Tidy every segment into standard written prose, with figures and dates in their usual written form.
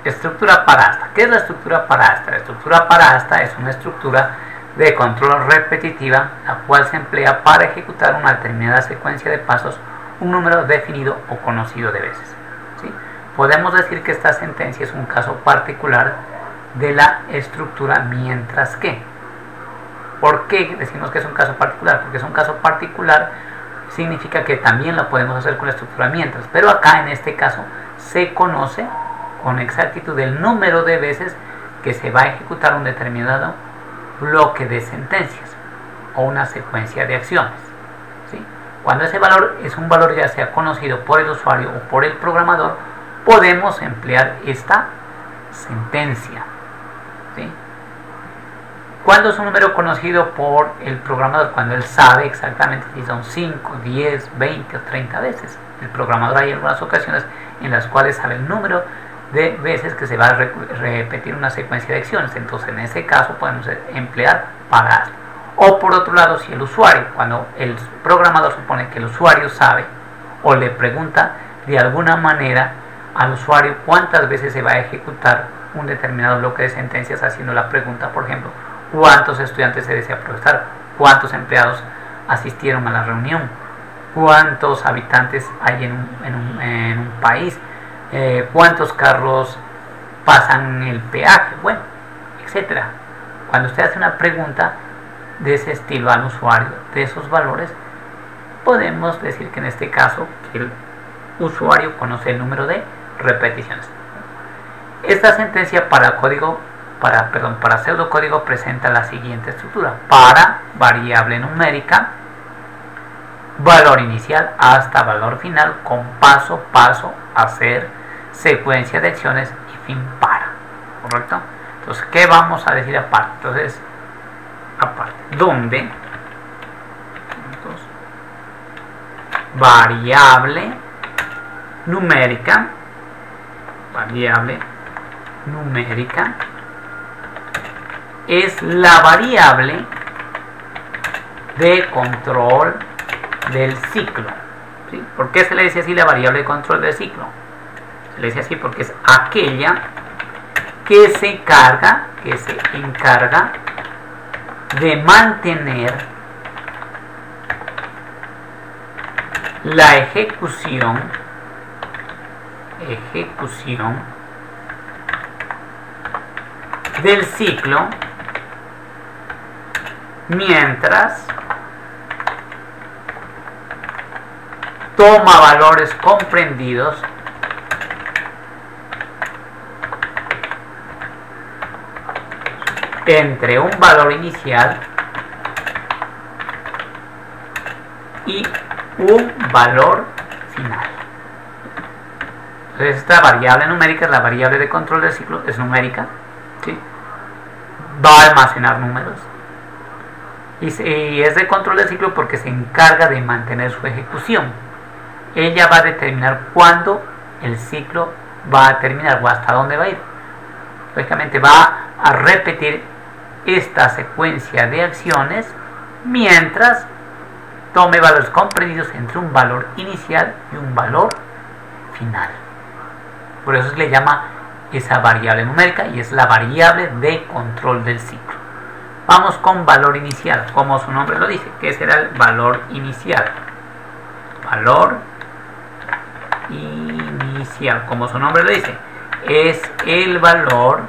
Estructura parasta. ¿Qué es la estructura parasta? La estructura parasta es una estructura de control repetitiva, la cual se emplea para ejecutar una determinada secuencia de pasos, un número definido o conocido de veces. ¿Sí? Podemos decir que esta sentencia es un caso particular de la estructura mientras que. ¿Por qué decimos que es un caso particular? Porque es un caso particular significa que también lo podemos hacer con la estructura mientras, pero acá en este caso se conoce con exactitud el número de veces que se va a ejecutar un determinado bloque de sentencias o una secuencia de acciones. ¿Sí? Cuando ese valor es un valor ya sea conocido por el usuario o por el programador, podemos emplear esta sentencia. ¿Sí? Cuando es un número conocido por el programador, cuando él sabe exactamente si son 5, 10, 20 o 30 veces. El programador hay algunas ocasiones en las cuales sabe el número de veces que se va a repetir una secuencia de acciones. Entonces en ese caso podemos emplear parasta. O por otro lado, si el usuario, cuando el programador supone que el usuario sabe o le pregunta de alguna manera al usuario cuántas veces se va a ejecutar un determinado bloque de sentencias, haciendo la pregunta, por ejemplo, cuántos estudiantes se desea protestar, cuántos empleados asistieron a la reunión, cuántos habitantes hay en un país, cuántos carros pasan el peaje, bueno, etcétera. Cuando usted hace una pregunta de ese estilo al usuario, de esos valores, podemos decir que en este caso el usuario conoce el número de repeticiones. Esta sentencia para pseudocódigo presenta la siguiente estructura: para variable numérica, valor inicial hasta valor final, con paso, paso, hacer, secuencia de acciones y fin para. ¿Correcto? Entonces, ¿qué vamos a decir aparte? Entonces, aparte, donde variable numérica es la variable de control del ciclo. ¿Sí? ¿Por qué se le dice así la variable de control del ciclo? Se le dice así porque es aquella que se encarga de mantener la ejecución del ciclo mientras toma valores comprendidos entre un valor inicial y un valor final. Entonces esta variable numérica es la variable de control del ciclo, es numérica, ¿sí? Va a almacenar números y es de control del ciclo porque se encarga de mantener su ejecución. Ella va a determinar cuándo el ciclo va a terminar o hasta dónde va a ir. Lógicamente va a repetir esta secuencia de acciones mientras tome valores comprendidos entre un valor inicial y un valor final. Por eso se le llama esa variable numérica y es la variable de control del ciclo. Vamos con valor inicial, como su nombre lo dice. ¿Qué será el valor inicial? Valor inicial, como su nombre lo dice, es el valor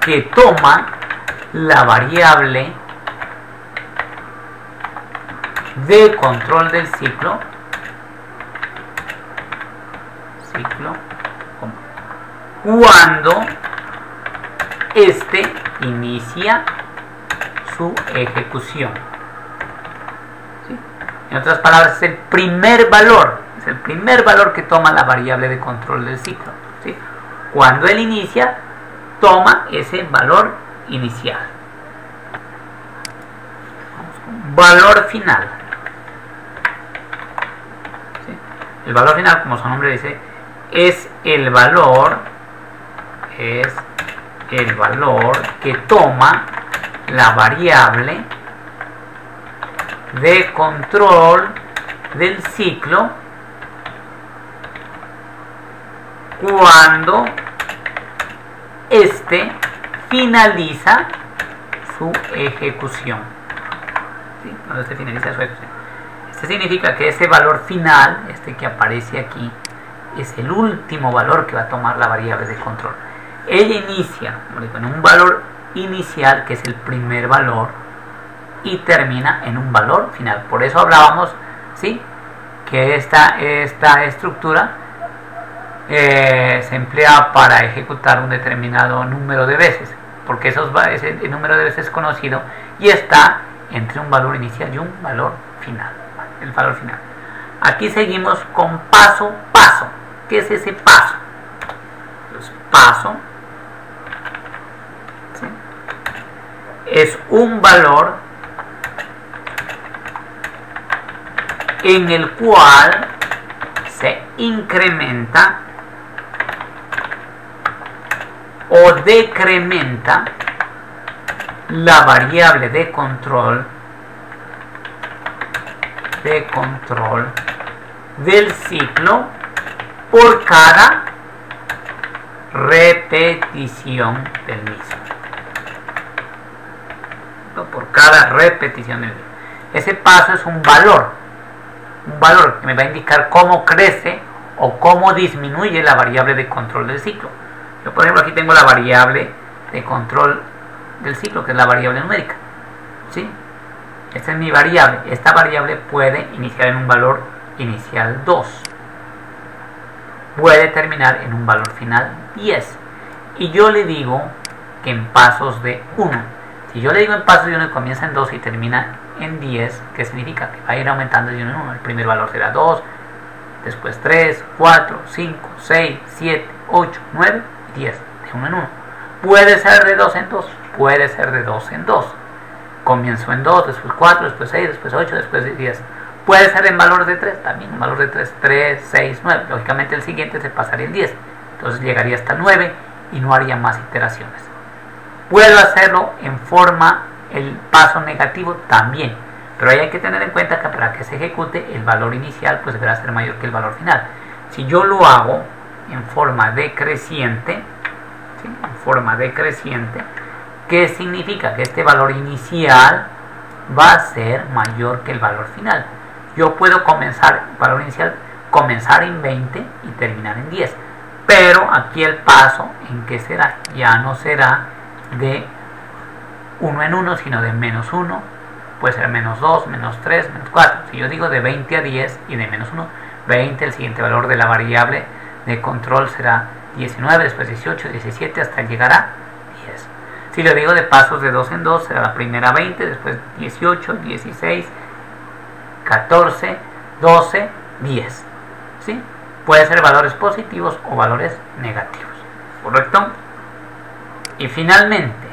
que toma la variable de control del ciclo cuando éste inicia su ejecución. ¿Sí? En otras palabras, es el primer valor que toma la variable de control del ciclo. ¿Sí? Cuando él inicia, toma ese valor inicial. Valor final. ¿Sí? El valor final, como su nombre dice, es el valor que toma la variable de control del ciclo cuando este finaliza su ejecución. ¿Sí? Cuando este finaliza su ejecución. Este significa que ese valor final, este que aparece aquí, es el último valor que va a tomar la variable de control. Ella inicia en un valor inicial, que es el primer valor, y termina en un valor final. Por eso hablábamos, ¿sí?, que esta estructura se emplea para ejecutar un determinado número de veces, porque ese número de veces es conocido y está entre un valor inicial y un valor final, el valor final. Aquí seguimos con paso paso. ¿Qué es ese paso? Pues paso, ¿sí?, es un valor en el cual se incrementa o decrementa la variable de control del ciclo por cada repetición del mismo. Por cada repetición del mismo. Ese paso es un valor que me va a indicar cómo crece o cómo disminuye la variable de control del ciclo. Yo, por ejemplo, aquí tengo la variable de control del ciclo, que es la variable numérica, ¿sí? Esta es mi variable. Esta variable puede iniciar en un valor inicial 2, puede terminar en un valor final 10, y yo le digo que en pasos de 1. Si yo le digo en pasos de 1 y comienza en 2 y termina en 10, ¿qué significa? Que va a ir aumentando de 1 en 1. El primer valor será 2, después 3, 4, 5, 6, 7, 8, 9 y 10, de 1 en 1. Puede ser de 2 en 2, puede ser de 2 en 2. Comienzo en 2, después 4, después 6, después 8, después 10. Puede ser en valor de 3 también, en valor de 3, 6, 9. Lógicamente el siguiente se pasaría el 10. Entonces llegaría hasta 9 y no haría más iteraciones. Puedo hacerlo en forma, el paso negativo también. Pero ahí hay que tener en cuenta que para que se ejecute el valor inicial pues deberá ser mayor que el valor final. Si yo lo hago en forma decreciente, ¿sí?, en forma decreciente, ¿qué significa? Que este valor inicial va a ser mayor que el valor final. Yo puedo valor inicial, comenzar en 20 y terminar en 10. Pero aquí el paso, ¿en qué será? Ya no será de 1 en 1, sino de menos 1. Puede ser menos 2, menos 3, menos 4. Si yo digo de 20 a 10 y de menos 1, 20, el siguiente valor de la variable de control será 19, después 18, 17, hasta llegar a 10. Si lo digo de pasos de 2 en 2, será la primera 20, después 18, 16, 14, 12, 10. ¿Sí? Puede ser valores positivos o valores negativos. ¿Correcto? Y finalmente,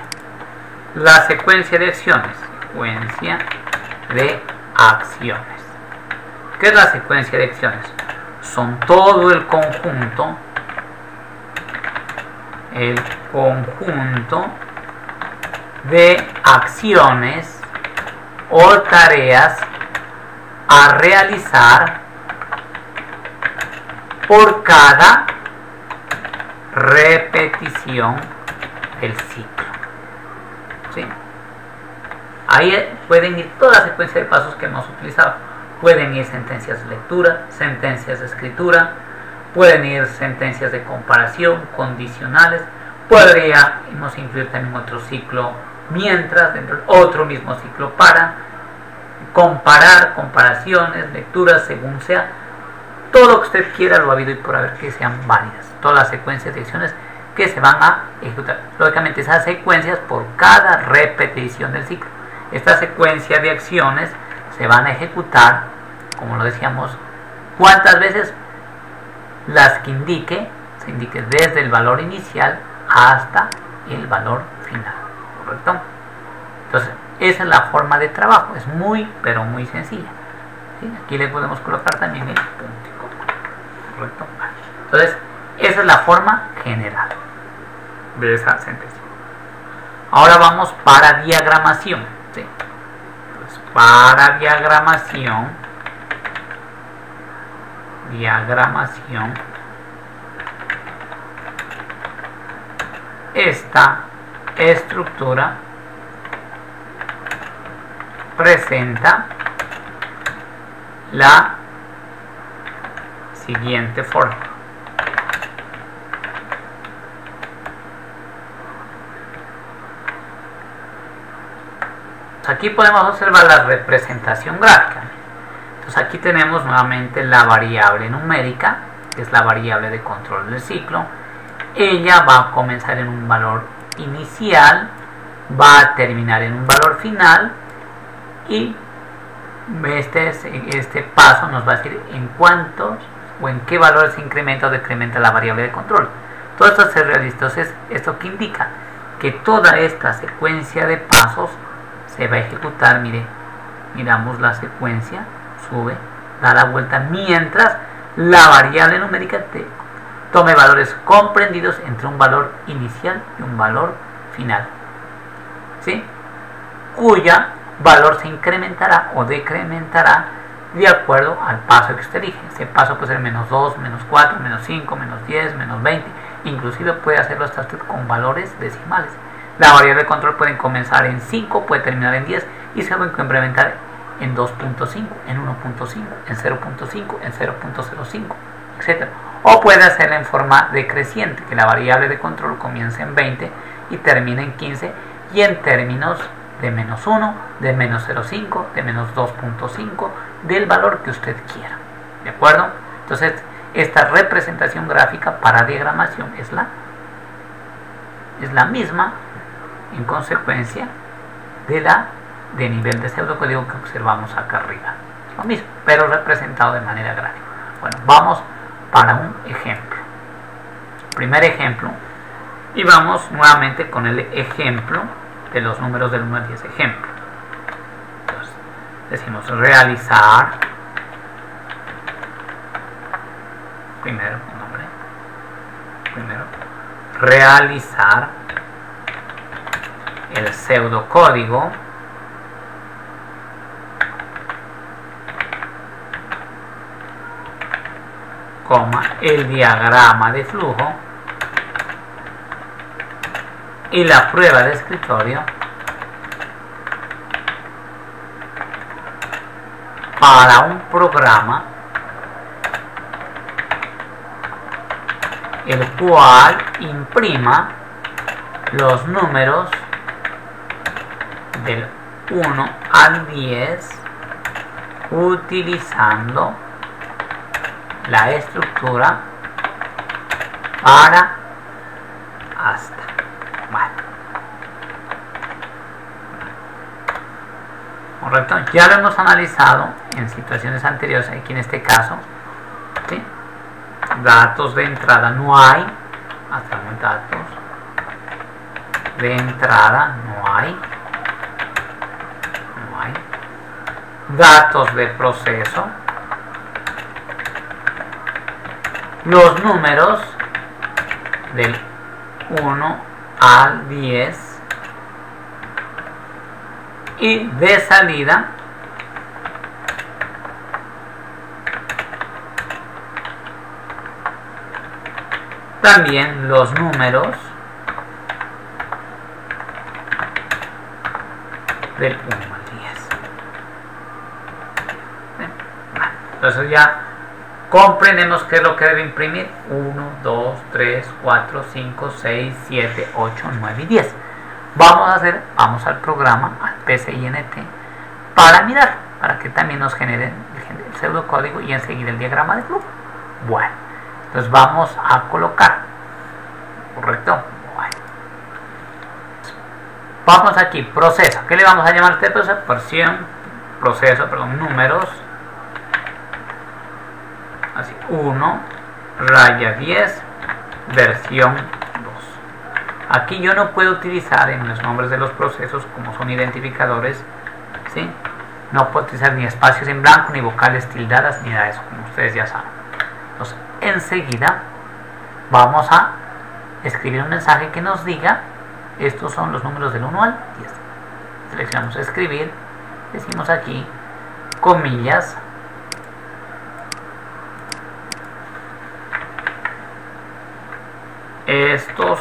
la secuencia de acciones. Secuencia de acciones. ¿Qué es la secuencia de acciones? Son todo el conjunto de acciones o tareas a realizar por cada repetición del ciclo. ¿Sí? Ahí pueden ir toda la secuencia de pasos que hemos utilizado. Pueden ir sentencias de lectura, sentencias de escritura, pueden ir sentencias de comparación, condicionales. Podríamos incluir también otro ciclo mientras, dentro de otro mismo ciclo para comparar, comparaciones, lecturas, según sea. Todo lo que usted quiera lo ha habido y por haber que sean válidas. Todas las secuencias de acciones que se van a ejecutar. Lógicamente esas secuencias por cada repetición del ciclo. Esta secuencia de acciones se van a ejecutar, como lo decíamos, ¿cuántas veces? Las que se indique desde el valor inicial hasta el valor final. ¿Correcto? Entonces, esa es la forma de trabajo. Es muy, pero muy sencilla. ¿Sí? Aquí le podemos colocar también el punto y coma. ¿Correcto? Entonces, esa es la forma general de esa sentencia. Ahora vamos para diagramación. ¿Sí? Entonces, para diagramación, esta estructura presenta la siguiente forma. Aquí podemos observar la representación gráfica. Entonces aquí tenemos nuevamente la variable numérica, que es la variable de control del ciclo. Ella va a comenzar en un valor inicial, va a terminar en un valor final, y este paso nos va a decir en cuántos o en qué valor se incrementa o decrementa la variable de control. Todo esto se realiza. Entonces, ¿esto qué indica? Que toda esta secuencia de pasos se va a ejecutar. Miramos la secuencia, sube, da la vuelta, mientras la variable numérica tome valores comprendidos entre un valor inicial y un valor final, ¿sí? Cuya valor se incrementará o decrementará de acuerdo al paso que usted elige. Ese paso puede ser menos 2, menos 4, menos 5, menos 10, menos 20. Inclusive puede hacerlo hasta usted con valores decimales. La variable de control puede comenzar en 5, puede terminar en 10 y se puede complementar en 2.5, en 1.5, en 0.5, en 0.05, etc. O puede hacerla en forma decreciente, que la variable de control comience en 20 y termine en 15, y en términos de menos 1, de menos 0.5, de menos 2.5, del valor que usted quiera. ¿De acuerdo? Entonces, esta representación gráfica para diagramación es la misma, en consecuencia, de nivel de pseudocódigo que observamos acá arriba. Es lo mismo, pero representado de manera gráfica. Bueno, vamos para un ejemplo. Primer ejemplo, y vamos nuevamente con el ejemplo de los números del 1 al 10. Ejemplo. Entonces, decimos realizar. Primero, realizar el pseudocódigo el diagrama de flujo y la prueba de escritorio para un programa el cual imprima los números del 1 al 10 utilizando la estructura para hasta. Bueno. Correcto, ya lo hemos analizado en situaciones anteriores. Aquí en este caso, ¿sí? Datos de entrada no hay, hasta el momento datos de entrada no hay, datos de proceso, los números del 1 al 10 y de salida también los números del 1 al 10. Entonces ya comprendemos qué es lo que debe imprimir. 1, 2, 3, 4, 5, 6, 7, 8, 9 y 10. Vamos al programa, al PCINT, para mirar, para que también nos genere el pseudocódigo y enseguida el diagrama de flujo. Bueno, entonces vamos a colocar, ¿correcto? Bueno. Vamos aquí, proceso. ¿Qué le vamos a llamar a este proceso? Números. Así, 1, raya 10, versión 2. Aquí yo no puedo utilizar en los nombres de los procesos, como son identificadores, ¿sí? No puedo utilizar ni espacios en blanco, ni vocales tildadas, ni nada de eso, como ustedes ya saben. Entonces, enseguida vamos a escribir un mensaje que nos diga: estos son los números del 1 al 10. Seleccionamos escribir, decimos aquí, comillas, estos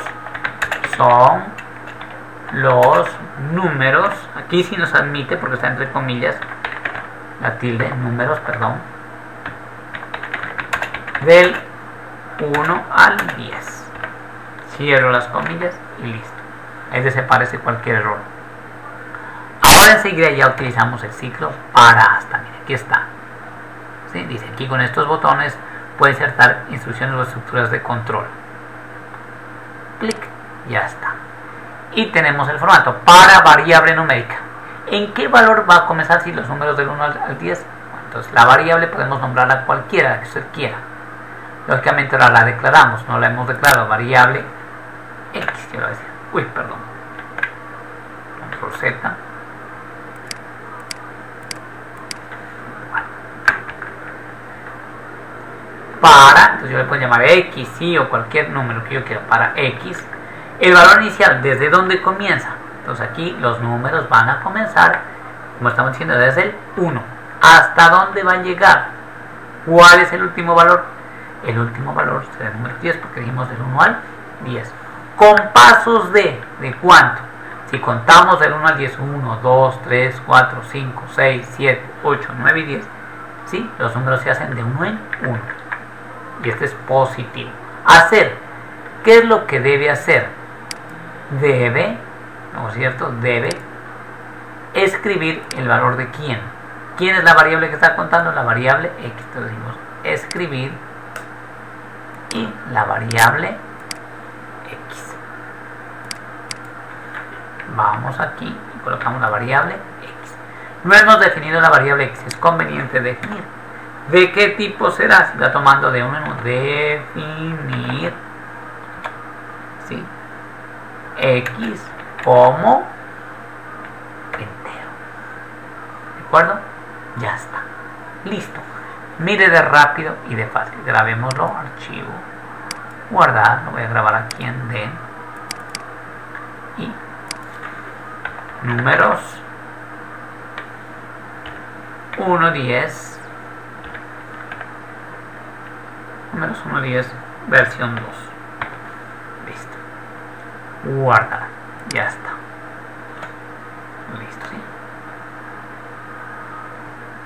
son los números, aquí sí nos admite porque está entre comillas, la tilde, números, perdón, del 1 al 10. Cierro las comillas y listo. Ahí desaparece cualquier error. Ahora enseguida ya utilizamos el ciclo para hasta. Mira, aquí está. ¿Sí? Dice aquí con estos botones puede insertar instrucciones o estructuras de control. Clic, ya está. Y tenemos el formato para variable numérica. ¿En qué valor va a comenzar si los números del 1 al 10? Bueno, entonces la variable podemos nombrarla cualquiera que usted quiera. Lógicamente ahora la declaramos, no la hemos declarado, variable X, yo lo decía. Uy, perdón. Control Z. Para, entonces yo le puedo llamar X, Y o cualquier número que yo quiera para X. El valor inicial, ¿desde dónde comienza? Entonces aquí los números van a comenzar, como estamos diciendo, desde el 1. ¿Hasta dónde van a llegar? ¿Cuál es el último valor? El último valor será el número 10 porque dijimos del 1 al 10. Con pasos ¿de cuánto? Si contamos del 1 al 10, 1, 2, 3, 4, 5, 6, 7, 8, 9 y 10, ¿sí? Los números se hacen de 1 en 1. Y este es positivo. Hacer. ¿Qué es lo que debe hacer? Debe, ¿no es cierto? Debe escribir el valor de quién. ¿Quién es la variable que está contando? La variable X. Entonces decimos escribir y la variable X. Vamos aquí y colocamos la variable X. No hemos definido la variable X. Es conveniente definir. ¿De qué tipo será? Si está tomando de uno en uno. Definir, ¿sí? X como entero. ¿De acuerdo? Ya está. Listo. Mire de rápido y de fácil. Grabémoslo. Archivo. Guardar. Lo voy a grabar aquí en D. Y números 1, 10. Números 1, 10. Versión 2. Listo. Guardar. Ya está. Listo, ¿sí?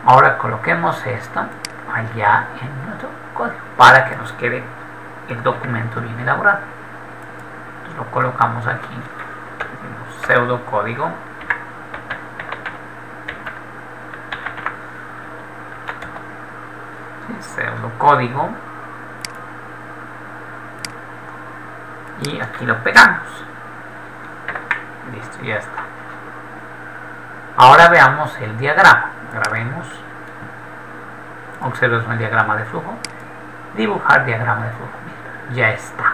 Ahora coloquemos esto allá en nuestro código para que nos quede el documento bien elaborado. Entonces lo colocamos aquí. Decimos pseudocódigo. ¿Sí? Pseudocódigo. Y aquí lo pegamos. Listo, ya está. Ahora veamos el diagrama. Grabemos. Observemos el diagrama de flujo. Dibujar diagrama de flujo. Ya está.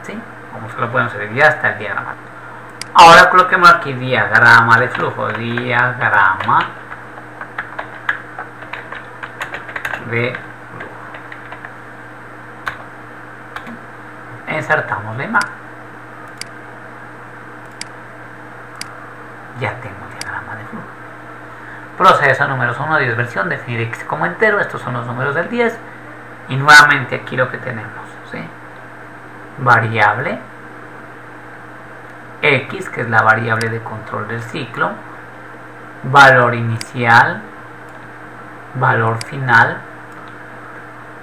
¿Sí? Como se lo pueden hacer, ya está el diagrama. Ahora coloquemos aquí diagrama de flujo. Diagrama de flujo. Insertamos la imagen. Ya tengo el diagrama de flujo. Proceso números 1, 10 versión, definir X como entero. Estos son los números del 10. Y nuevamente aquí lo que tenemos, ¿sí? Variable X, que es la variable de control del ciclo. Valor inicial. Valor final.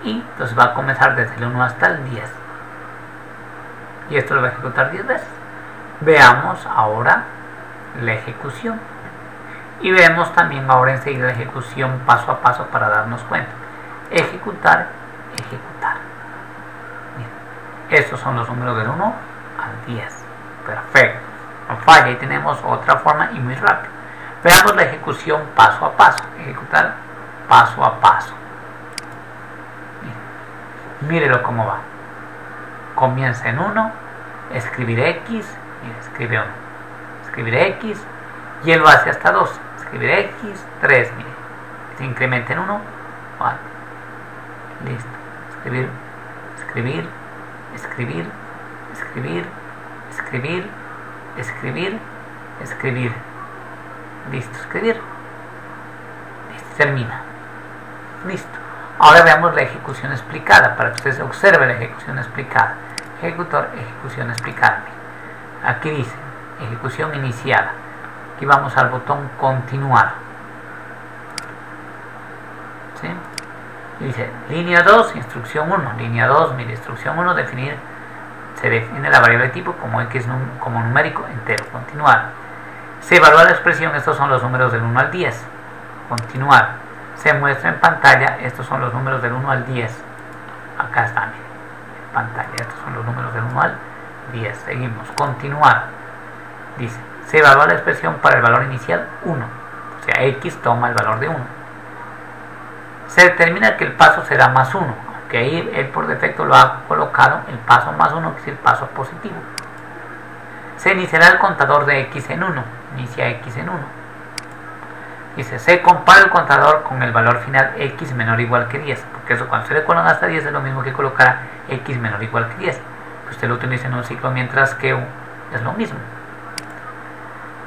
Y entonces va a comenzar desde el 1 hasta el 10. Y esto lo va a ejecutar 10 veces. Veamos ahora la ejecución. Y vemos también ahora enseguida la ejecución paso a paso para darnos cuenta. Ejecutar, ejecutar. Bien. Estos son los números del 1 al 10. Perfecto. No falla. Ahí tenemos otra forma y muy rápido. Veamos la ejecución paso a paso. Ejecutar paso a paso. Bien. Mírelo cómo va. Comienza en 1, escribir X, mira, escribe 1, escribir X, y él va hacia hasta 2, escribir X, 3, mire, se incrementa en 1, 4, listo, escribir, escribir, escribir, escribir, escribir, escribir, escribir, listo, escribir, listo, termina, listo. Ahora veamos la ejecución explicada, para que ustedes observen la ejecución explicada. Ejecutor, ejecución explicada. Aquí dice ejecución iniciada. Aquí vamos al botón continuar. ¿Sí? Y dice línea 2, instrucción 1. Línea 2, mire, instrucción 1, se define la variable tipo como x como numérico entero. Continuar. Se evalúa la expresión, estos son los números del 1 al 10. Continuar. Se muestra en pantalla, estos son los números del 1 al 10. Acá están, mire, en pantalla, estos son los números del 1 al 10. Seguimos. Continuar. Dice, se evalúa la expresión para el valor inicial 1. O sea, x toma el valor de 1. Se determina que el paso será más 1, aunque ahí él por defecto lo ha colocado el paso más 1, que es el paso positivo. Se iniciará el contador de x en 1, inicia x en 1. Dice, se compara el contador con el valor final x menor o igual que 10, porque eso cuando se le coloca hasta 10 es lo mismo que colocar x menor o igual que 10. Pues usted lo utiliza en un ciclo, mientras que es lo mismo.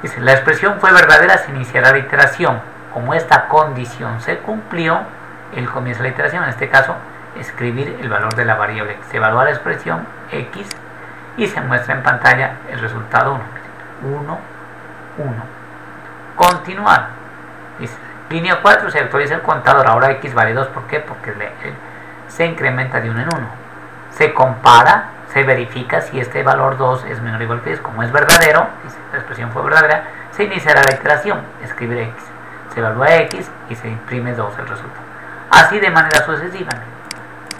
Dice, la expresión fue verdadera, se iniciará la iteración. Como esta condición se cumplió, el comienzo de la iteración, en este caso, escribir el valor de la variable. Se evalúa la expresión x y se muestra en pantalla el resultado 1. 1, 1. Continuar. Dice, línea 4, se actualiza el contador. Ahora x vale 2. ¿Por qué? Porque se incrementa de 1 en 1. Se compara, se verifica si este valor 2 es menor o igual que 10. Como es verdadero, dice, la expresión fue verdadera, se iniciará la iteración, escribir x. Se evalúa x y se imprime 2 el resultado. Así de manera sucesiva.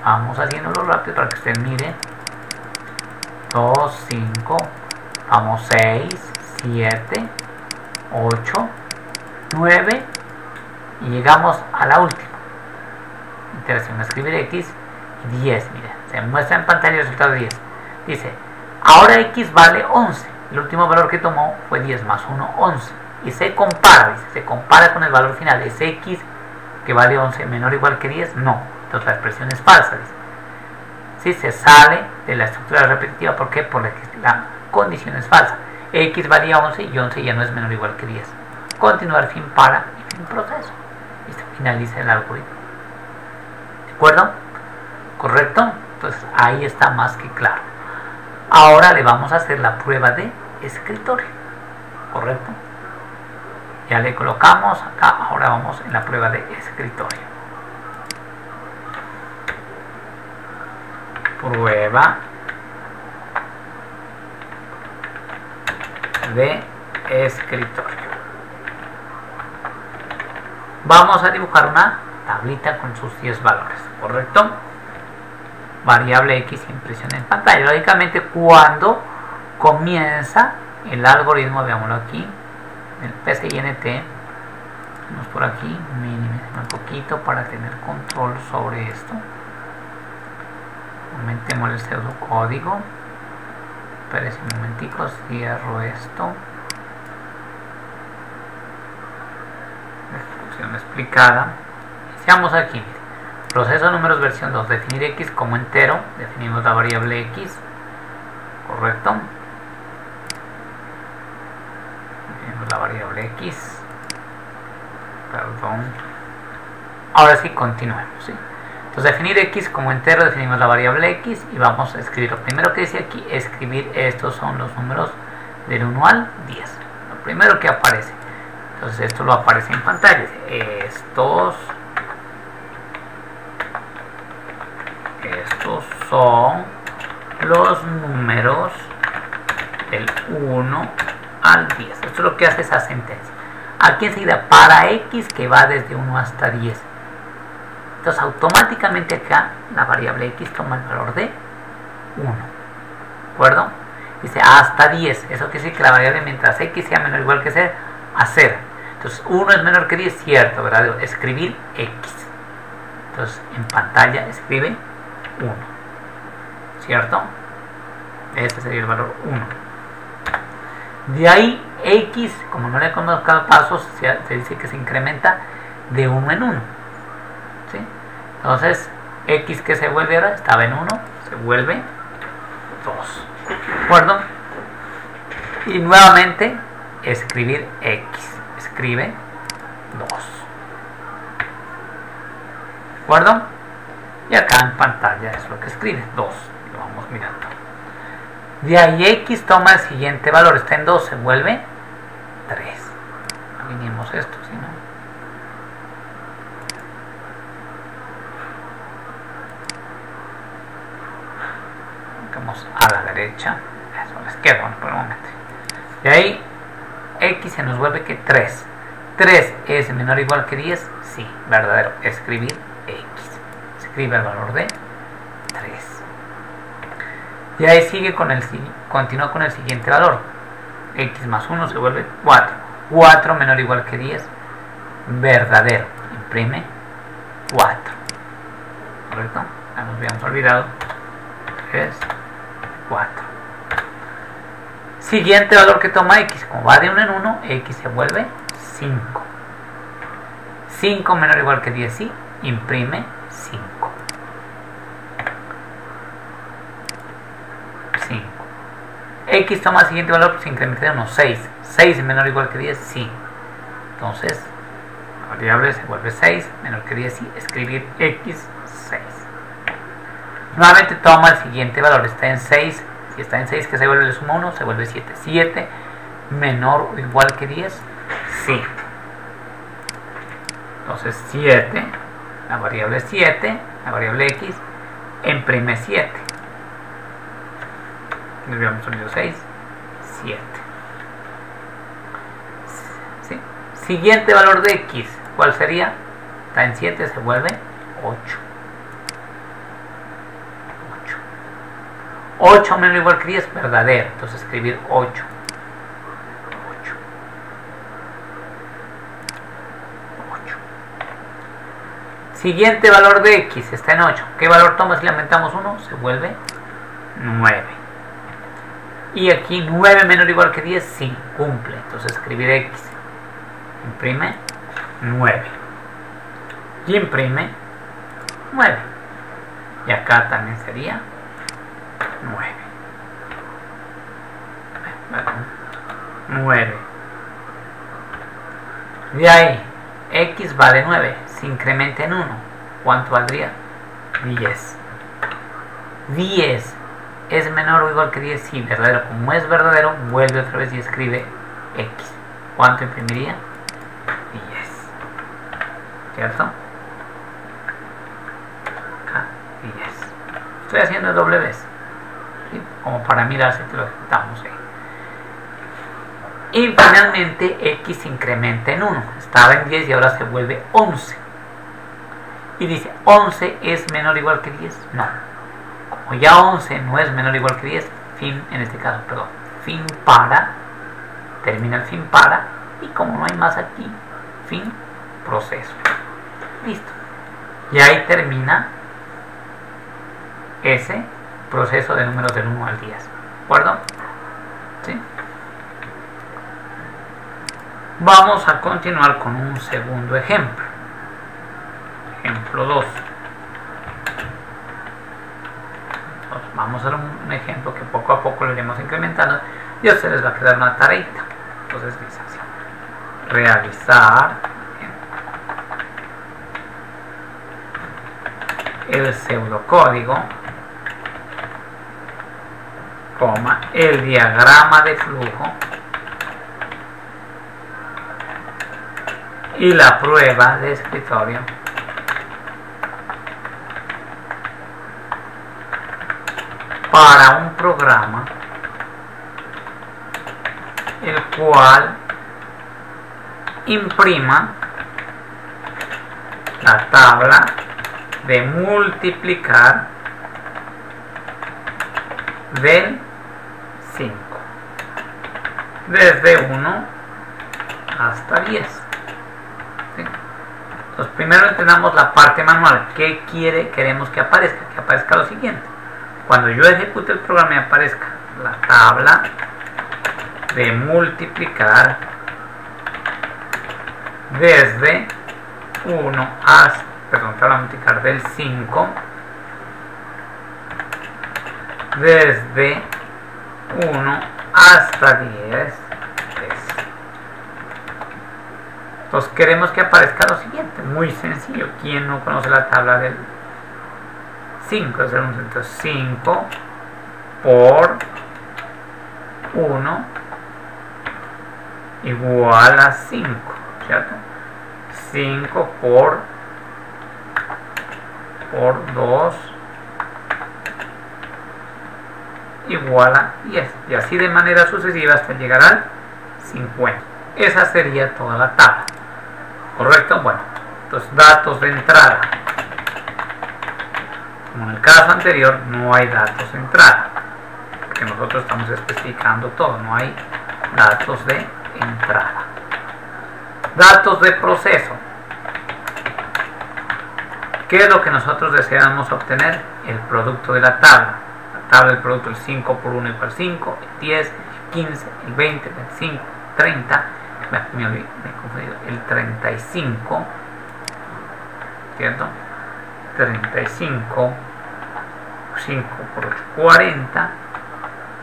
Vamos haciéndolo rápido para que usted mire. 2, 5, vamos 6, 7, 8, 9 y llegamos a la última iteración, escribir x y 10. Mira, se muestra en pantalla el resultado de 10. Dice, ahora x vale 11. El último valor que tomó fue 10 más 1, 11. Y se compara, dice, se compara con el valor final. ¿Es x que vale 11 menor o igual que 10? No. Entonces la expresión es falsa, dice. Si se sale de la estructura repetitiva, ¿por qué? Porque la condición es falsa. X valía 11 y 11 ya no es menor o igual que 10. Continuar, fin para y fin proceso. Listo, finaliza el algoritmo. ¿De acuerdo? ¿Correcto? Entonces ahí está más que claro. Ahora le vamos a hacer la prueba de escritorio. ¿Correcto? Ya le colocamos acá, ahora vamos en la prueba de escritorio. Prueba de escritorio. Vamos a dibujar una tablita con sus 10 valores, ¿correcto? Variable x, impresión en pantalla. Lógicamente, cuando comienza el algoritmo, veámoslo aquí, el PCINT, vamos por aquí, minimizar un poquito para tener control sobre esto. Aumentemos el pseudocódigo. Espérense un momentico, cierro esto. Instrucción explicada. Iniciamos aquí. Proceso de números versión 2. Definir x como entero. Definimos la variable x. Correcto. Definimos la variable x. Perdón. Ahora sí, continuemos. ¿Sí? Entonces, definir x como entero, definimos la variable x y vamos a escribir. Lo primero que dice aquí, escribir estos son los números del 1 al 10. Lo primero que aparece. Entonces, esto lo aparece en pantalla. Estos son los números del 1 al 10. Esto es lo que hace esa sentencia. Aquí enseguida, para x que va desde 1 hasta 10. Entonces automáticamente acá la variable x toma el valor de 1. ¿De acuerdo? Dice hasta 10. Eso quiere decir que la variable mientras x sea menor o igual que 0, a 0. Entonces 1 es menor que 10, cierto, ¿verdad? Escribir x. Entonces en pantalla escribe 1. ¿Cierto? Este sería el valor 1. De ahí x, como no le he colocado pasos, se dice que se incrementa de 1 en 1. ¿Sí? Entonces x que se vuelve ahora, estaba en 1, se vuelve 2. ¿De acuerdo? Y nuevamente escribir x. Escribe 2. ¿De acuerdo? Y acá en pantalla es lo que escribe 2. Lo vamos mirando. De ahí X toma el siguiente valor, está en 2, se vuelve 3. Alineemos esto, si no. Vamos a la derecha, eso, a la izquierda, bueno, por el momento. De ahí X se nos vuelve que 3. 3 es menor o igual que 10, sí, verdadero. Escribir X. Escribe el valor de 3. Y ahí sigue con continúa con el siguiente valor. X más 1 se vuelve 4. 4 menor o igual que 10, verdadero. Imprime 4. ¿Correcto? Ya nos habíamos olvidado. 3, 4. Siguiente valor que toma X, como va de 1 en 1, X se vuelve 5. 5 menor o igual que 10, sí, imprime 5. 5. X toma el siguiente valor, pues incrementa de 1, 6. 6 menor o igual que 10, sí. Entonces, la variable se vuelve 6, menor que 10, sí, escribir X, 6. Nuevamente toma el siguiente valor, está en 6. Si está en 6, que se vuelve, le suma 1, se vuelve 7. 7 menor o igual que 10, sí. Entonces 7, la variable 7, la variable X, imprime 7. Le habíamos sonido 6, 7. ¿Sí? Siguiente valor de X, ¿cuál sería? Está en 7, se vuelve 8. 8 menor o igual que 10, verdadero. Entonces escribir 8. 8. Siguiente valor de X está en 8. ¿Qué valor toma si le aumentamos 1? Se vuelve 9. Y aquí 9 menor o igual que 10, sí, cumple. Entonces escribir X. Imprime 9. Y imprime 9. Y acá también sería 9. 9. De ahí, X vale 9. Se incrementa en 1. ¿Cuánto valdría? 10. 10 es menor o igual que 10. Sí, verdadero. Como es verdadero, vuelve otra vez y escribe X. ¿Cuánto imprimiría? 10. ¿Cierto? Acá, 10. Estoy haciendo doble vez, ¿sí? Como para mirar si lo ejecutamos ahí. Y finalmente X se incrementa en 1. Estaba en 10 y ahora se vuelve 11. Y dice, 11 es menor o igual que 10. No. Como ya 11 no es menor o igual que 10, fin, en este caso, perdón, fin para, termina el fin para, y como no hay más aquí, fin, proceso. Listo. Y ahí termina ese proceso de números del 1 al 10. ¿De acuerdo? ¿Sí? Vamos a continuar con un segundo ejemplo. Ejemplo 2. Entonces, vamos a hacer un ejemplo que poco a poco lo iremos incrementando y a ustedes les va a quedar una tareita. Entonces dice así: realizar el pseudocódigo, el diagrama de flujo y la prueba de escritorio para un programa el cual imprima la tabla de multiplicar del 5 desde 1 hasta 10. ¿Sí? Entonces primero entendamos la parte manual. ¿Qué queremos que aparezca? Que aparezca lo siguiente: cuando yo ejecute el programa y aparezca la tabla de multiplicar desde 1 hasta, perdón, tabla de multiplicar del 5 desde 1 hasta 10. Entonces queremos que aparezca lo siguiente, muy sencillo. ¿Quién no conoce la tabla del 5? Entonces 5 por 1 igual a 5, ¿cierto? 5 por 2 igual a 10, y así de manera sucesiva hasta llegar al 50. Esa sería toda la tabla, ¿correcto? Bueno, entonces datos de entrada. Como en el caso anterior, no hay datos de entrada, porque nosotros estamos especificando todo, no hay datos de entrada. Datos de proceso. ¿Qué es lo que nosotros deseamos obtener? El producto de la tabla. La tabla del producto, el 5 por 1 igual 5, el 10, el 15, el 20, el 25, 30, me he confundido, el 35, ¿cierto? 35, 5 por 8, 40,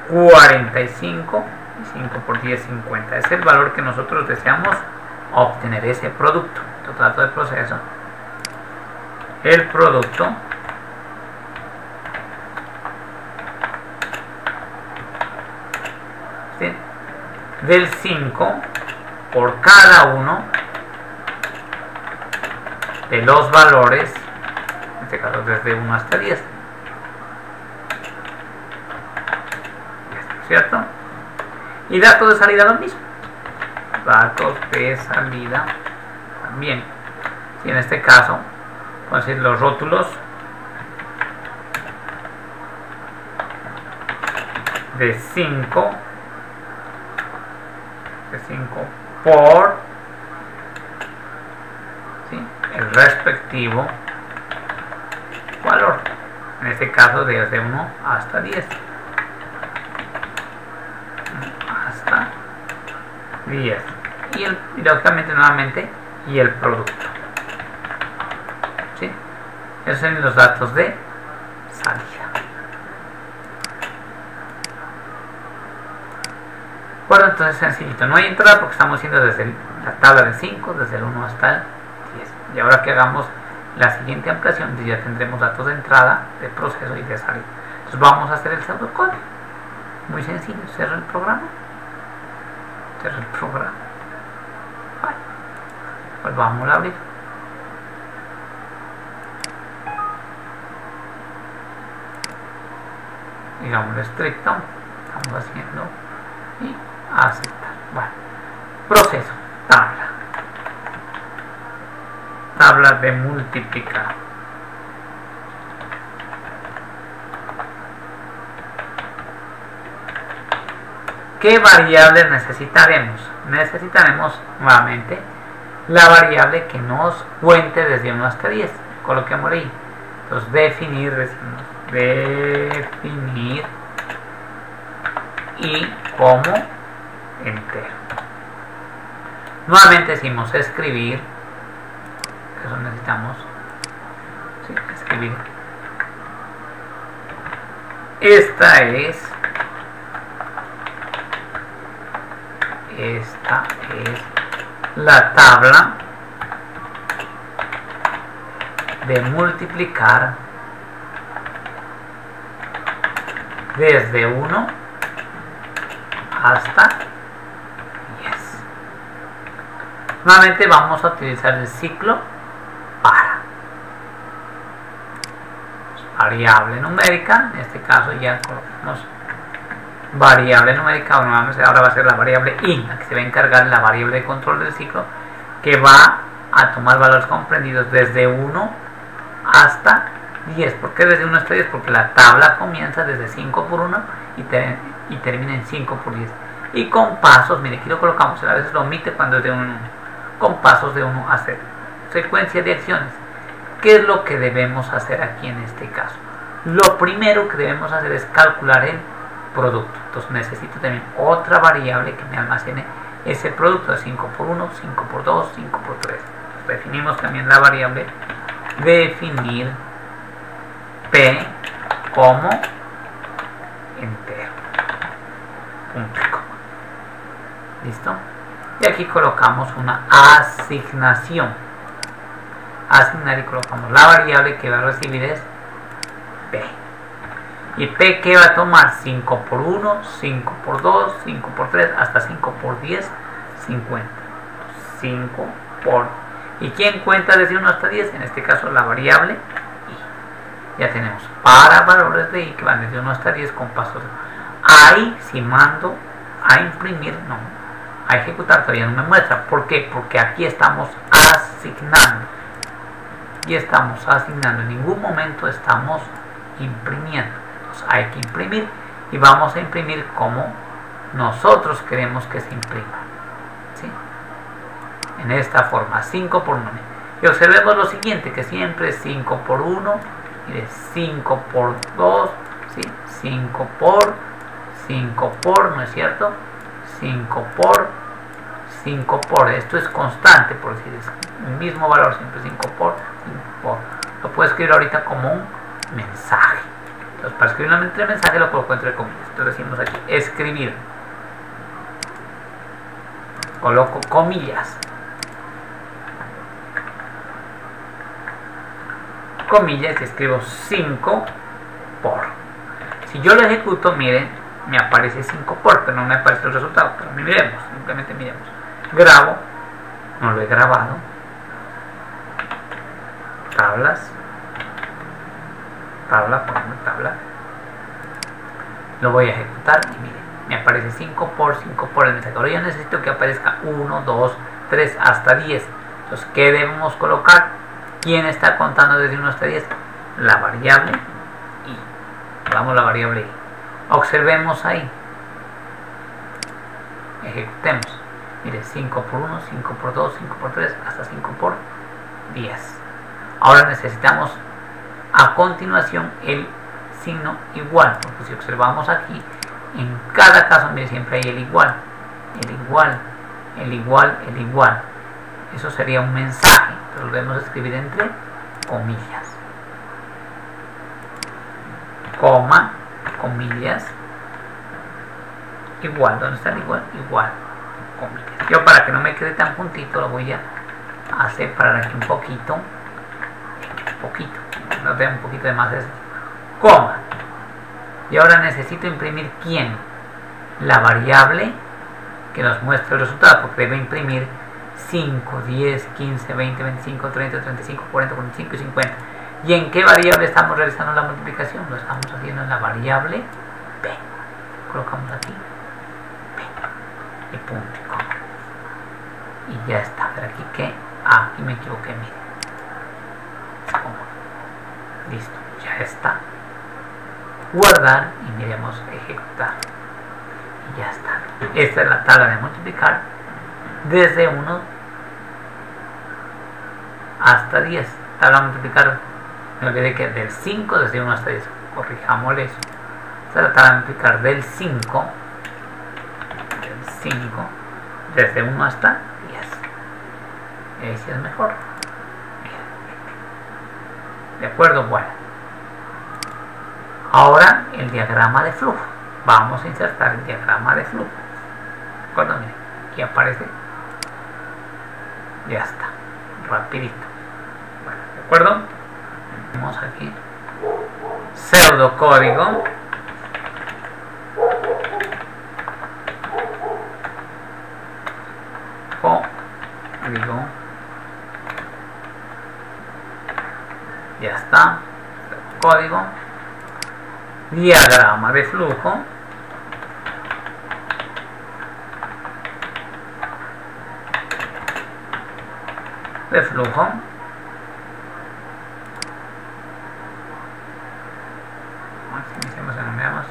45 y 5 por 10, 50. Es el valor que nosotros deseamos obtener, ese producto. Total del proceso. El producto ¿sí? Del 5 por cada uno de los valores, en este caso desde 1 hasta 10, ¿cierto? Y datos de salida lo mismo, datos de salida también. Si en este caso, vamos a decir los rótulos de 5 por ¿sí? el respectivo valor, en este caso desde 1 hasta 10, hasta 10, y lógicamente nuevamente y el producto, ¿sí? Esos son los datos de salida. Bueno, entonces sencillito, no hay entrada porque estamos haciendo desde la tabla de 5, desde el 1 hasta el 10. Y ahora que hagamos la siguiente ampliación, ya tendremos datos de entrada, de proceso y de salida. Entonces vamos a hacer el pseudocódigo. Muy sencillo, cierra el programa. Cierra el programa. Vale. Pues vamos a abrir. Digamos estricto, estamos haciendo y aceptar. Bueno, proceso, tabla de multiplicar. ¿Qué variable necesitaremos? Necesitaremos nuevamente la variable que nos cuente desde 1 hasta 10. Coloquémosle ahí. Entonces definir, decimos definir y como entero. Nuevamente decimos escribir, que eso necesitamos, ¿sí? Escribir. Esta es la tabla de multiplicar desde 1 hasta 10. Nuevamente vamos a utilizar el ciclo para variable numérica. En este caso ya colocamos variable numérica, ahora va a ser la variable int, la que se va a encargar la variable de control del ciclo, que va a tomar valores comprendidos desde 1 hasta 10. ¿Por qué desde 1 hasta 10? Porque la tabla comienza desde 5 por 1 y termina en 5 por 10. Y con pasos, mire, aquí lo colocamos, a veces lo omite cuando es de 1 en 1, con pasos de 1 a 0. Secuencia de acciones. ¿Qué es lo que debemos hacer aquí en este caso? Lo primero que debemos hacer es calcular el producto. Entonces necesito también otra variable que me almacene ese producto de 5 por 1, 5 por 2, 5 por 3. Entonces definimos también la variable definir p como entero. Punto. ¿Listo? Y aquí colocamos una asignación. Asignar y colocamos la variable que va a recibir es p. ¿Y P qué va a tomar? 5 por 1, 5 por 2, 5 por 3, hasta 5 por 10, 50. 5 por... ¿Y quién cuenta desde 1 hasta 10? En este caso la variable I. Ya tenemos para valores de I que van desde 1 hasta 10 con pasos. Ahí si mando a imprimir, no, a ejecutar todavía no me muestra. ¿Por qué? Porque aquí estamos asignando. Y estamos asignando. En ningún momento estamos imprimiendo. Entonces hay que imprimir y vamos a imprimir como nosotros queremos que se imprima. ¿Sí? En esta forma, 5 por 1. Y observemos lo siguiente, que siempre es 5 por 1, mire, 5 por 2, ¿sí? 5 por, ¿no es cierto? 5 por, esto es constante, por decir, es el mismo valor, siempre 5 por. Lo puedo escribir ahorita como un mensaje. Entonces, para escribir un mensaje lo coloco entre comillas. Entonces decimos aquí, escribir. Coloco comillas. Comillas y escribo 5 por. Si yo lo ejecuto, miren, me aparece 5 por, pero no me aparece el resultado. Pero miremos, simplemente miremos. Grabo, no lo he grabado. Tablas. Ponemos tabla. Lo voy a ejecutar y miren, me aparece 5 por el mensaje. Ahora yo necesito que aparezca 1, 2, 3 hasta 10. Entonces, ¿qué debemos colocar? ¿Quién está contando desde 1 hasta 10? La variable I. Vamos la variable I. Observemos ahí. Ejecutemos. Mire, 5 por 1, 5 por 2, 5 por 3, hasta 5 por 10. Ahora necesitamos a continuación el signo igual, porque si observamos aquí, en cada caso, mire, siempre hay el igual. Eso sería un mensaje. Lo debemos escribir entre comillas, coma, comillas, igual. ¿Dónde está el igual? Igual, comillas. Yo, para que no me quede tan juntito, lo voy a separar aquí un poquito, no tengo un poquito de más de eso, coma. Y ahora necesito imprimir ¿quién? La variable que nos muestra el resultado, porque debe imprimir 5, 10, 15, 20, 25, 30, 35, 40, 45 y 50. ¿Y en qué variable estamos realizando la multiplicación? Lo estamos haciendo en la variable P. Colocamos aquí P y punto y coma. Y ya está. Pero aquí que aquí me equivoqué, miren. Listo, ya está. Guardar y miremos ejecutar. Y ya está. Esta es la tabla de multiplicar desde 1 hasta 10. Tabla de multiplicar, me olvidé que del 5 desde 1 hasta 10. Corrijámosle eso. Esta es la tabla de multiplicar del 5 desde 1 hasta 10. Ese es mejor. ¿De acuerdo? Bueno. Ahora el diagrama de flujo. Vamos a insertar el diagrama de flujo. ¿De acuerdo? Miren, aquí aparece. Ya está. Rapidito. Bueno, ¿de acuerdo? Tenemos aquí pseudocódigo. Código. Ya está. Código. Diagrama de flujo. Maximicemos, enumeramos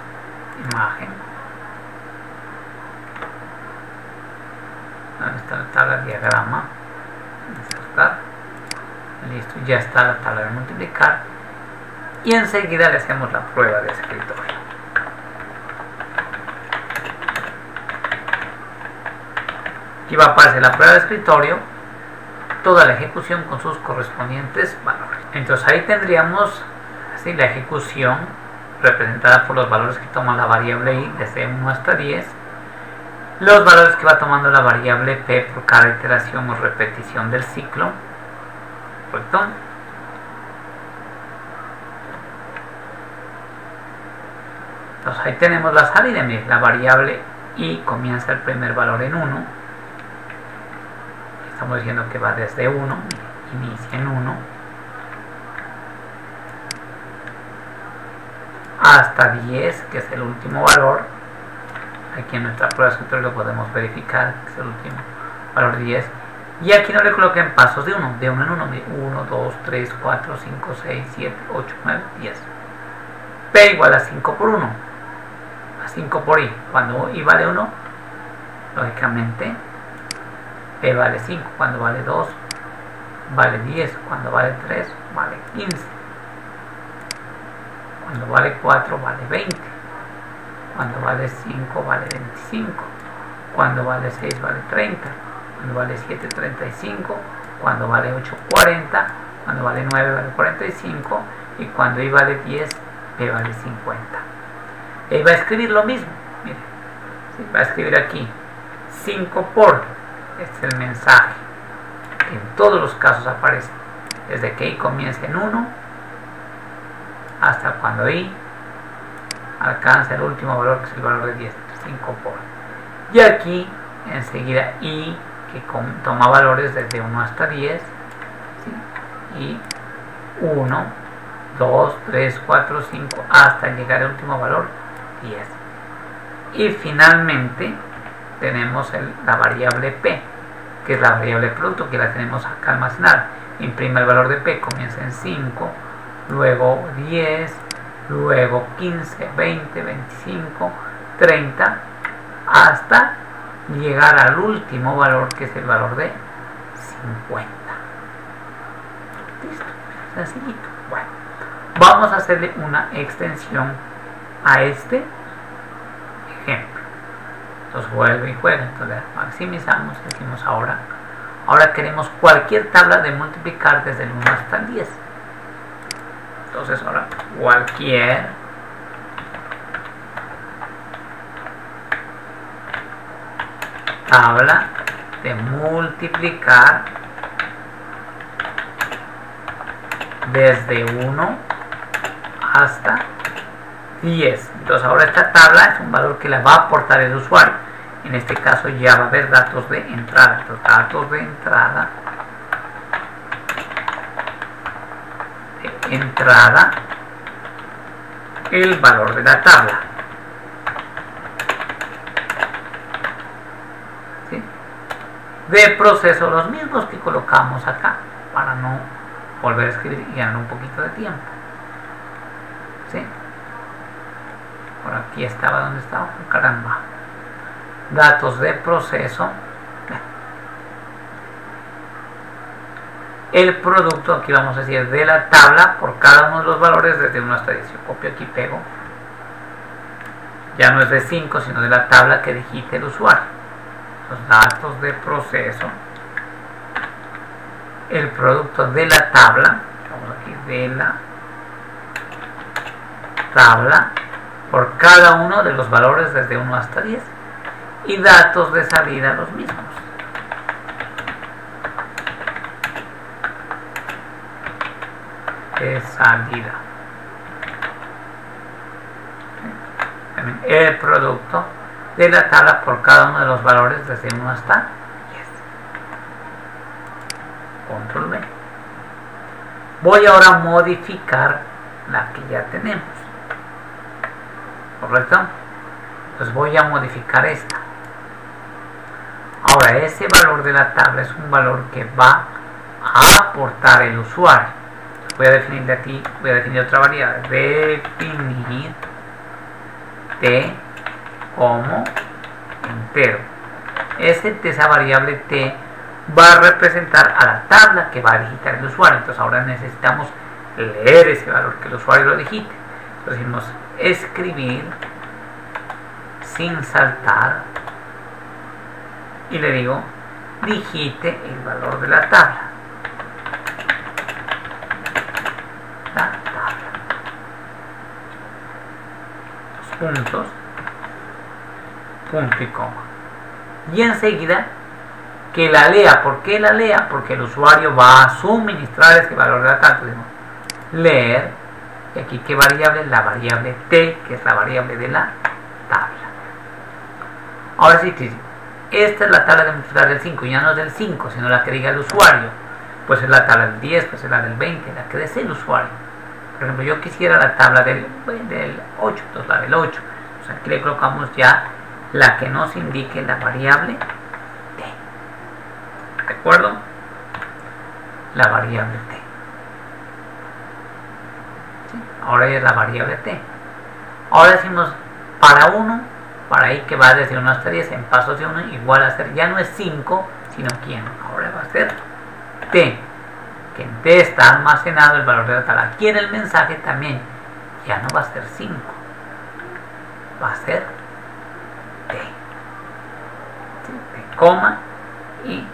imagen. ¿Dónde está la tabla diagrama? Insertar. Listo, ya está la tabla de multiplicar. Y enseguida le hacemos la prueba de escritorio. Aquí va a aparecer la prueba de escritorio, toda la ejecución con sus correspondientes valores. Entonces ahí tendríamos así la ejecución representada por los valores que toma la variable I desde 1 hasta 10, los valores que va tomando la variable P por cada iteración o repetición del ciclo, ¿correcto? Entonces ahí tenemos la salida. Mire, la variable i comienza el primer valor en 1. Estamos diciendo que va desde 1, inicia en 1, hasta 10, que es el último valor. Aquí en nuestra prueba de escritorio lo podemos verificar, que es el último valor 10. Y aquí no le coloquen pasos de 1 en 1, 1, 2, 3, 4, 5, 6, 7, 8, 9, 10. P igual a 5 por 1, a 5 por i. Cuando i vale 1, lógicamente P vale 5, cuando vale 2 vale 10, cuando vale 3 vale 15, cuando vale 4 vale 20, cuando vale 5 vale 25, cuando vale 6 vale 30, cuando vale 7 35, cuando vale 8 40, cuando vale 9 vale 45 y cuando i vale 10 P vale 50. Y va a escribir lo mismo, mire, ¿sí? Va a escribir aquí 5 por, este es el mensaje que en todos los casos aparece, desde que i comienza en 1 hasta cuando i alcanza el último valor, que es el valor de 10, 5 por. Y aquí enseguida i, que toma valores desde 1 hasta 10, ¿sí? Y 1, 2, 3, 4, 5, hasta llegar al último valor, 10. Y finalmente tenemos la variable p, que es la variable producto, que la tenemos acá almacenada. Imprime el valor de p, comienza en 5, luego 10, luego 15, 20, 25, 30, hasta llegar al último valor, que es el valor de 50. Listo, sencillito. Bueno, vamos a hacerle una extensión a este ejemplo. Entonces vuelve y juega. Entonces maximizamos, decimos ahora queremos cualquier tabla de multiplicar desde el 1 hasta el 10. Entonces ahora cualquier tabla de multiplicar desde 1 hasta 10. Entonces ahora esta tabla es un valor que le va a aportar el usuario. En este caso ya va a haber datos de entrada. Los datos de entrada, el valor de la tabla. ¿Sí? De proceso, los mismos que colocamos acá, para no volver a escribir y ganar un poquito de tiempo. ¿Sí? Por aquí estaba, donde estaba, caramba. Datos de proceso. El producto, aquí vamos a decir, de la tabla por cada uno de los valores desde 1 hasta 10. Yo copio aquí, pego. Ya no es de 5, sino de la tabla que digite el usuario. Los datos de proceso. El producto de la tabla. Vamos aquí, de la tabla por cada uno de los valores desde 1 hasta 10. Y datos de salida los mismos. De salida. El producto de la tabla por cada uno de los valores desde 1 hasta 10. Control V. Voy ahora a modificar la que ya tenemos. ¿Correcto? Entonces voy a modificar esta. Ahora ese valor de la tabla es un valor que va a aportar el usuario. Voy a definir aquí, voy a definir otra variable. Definir t como entero. Esa variable t va a representar a la tabla que va a digitar el usuario. Entonces ahora necesitamos leer ese valor, que el usuario lo digite. Entonces decimos escribir sin saltar y le digo digite el valor de la tabla. Puntos, punto y coma, y enseguida que la lea. ¿Por qué la lea? Porque el usuario va a suministrar ese valor de la tabla. Leer Y aquí, ¿qué variable? La variable t, que es la variable de la tabla. Ahora sí, esta es la tabla de multiplicar del 5, ya no es del 5, sino la que diga el usuario. Pues es la tabla del 10, pues es la del 20, la que desee el usuario. Por ejemplo, yo quisiera la tabla del 8, entonces la del 8. Pues aquí le colocamos ya la que nos indique la variable t. ¿De acuerdo? La variable t. ¿Sí? Ahora ya es la variable t. Ahora decimos para 1, para i que va desde 1 hasta 10 en pasos de 1, igual a ser, ya no es 5, sino ¿quién? Ahora va a ser t, que en t está almacenado el valor de la tabla. Aquí en el mensaje también ya no va a ser 5, va a ser t, ¿sí? T, coma y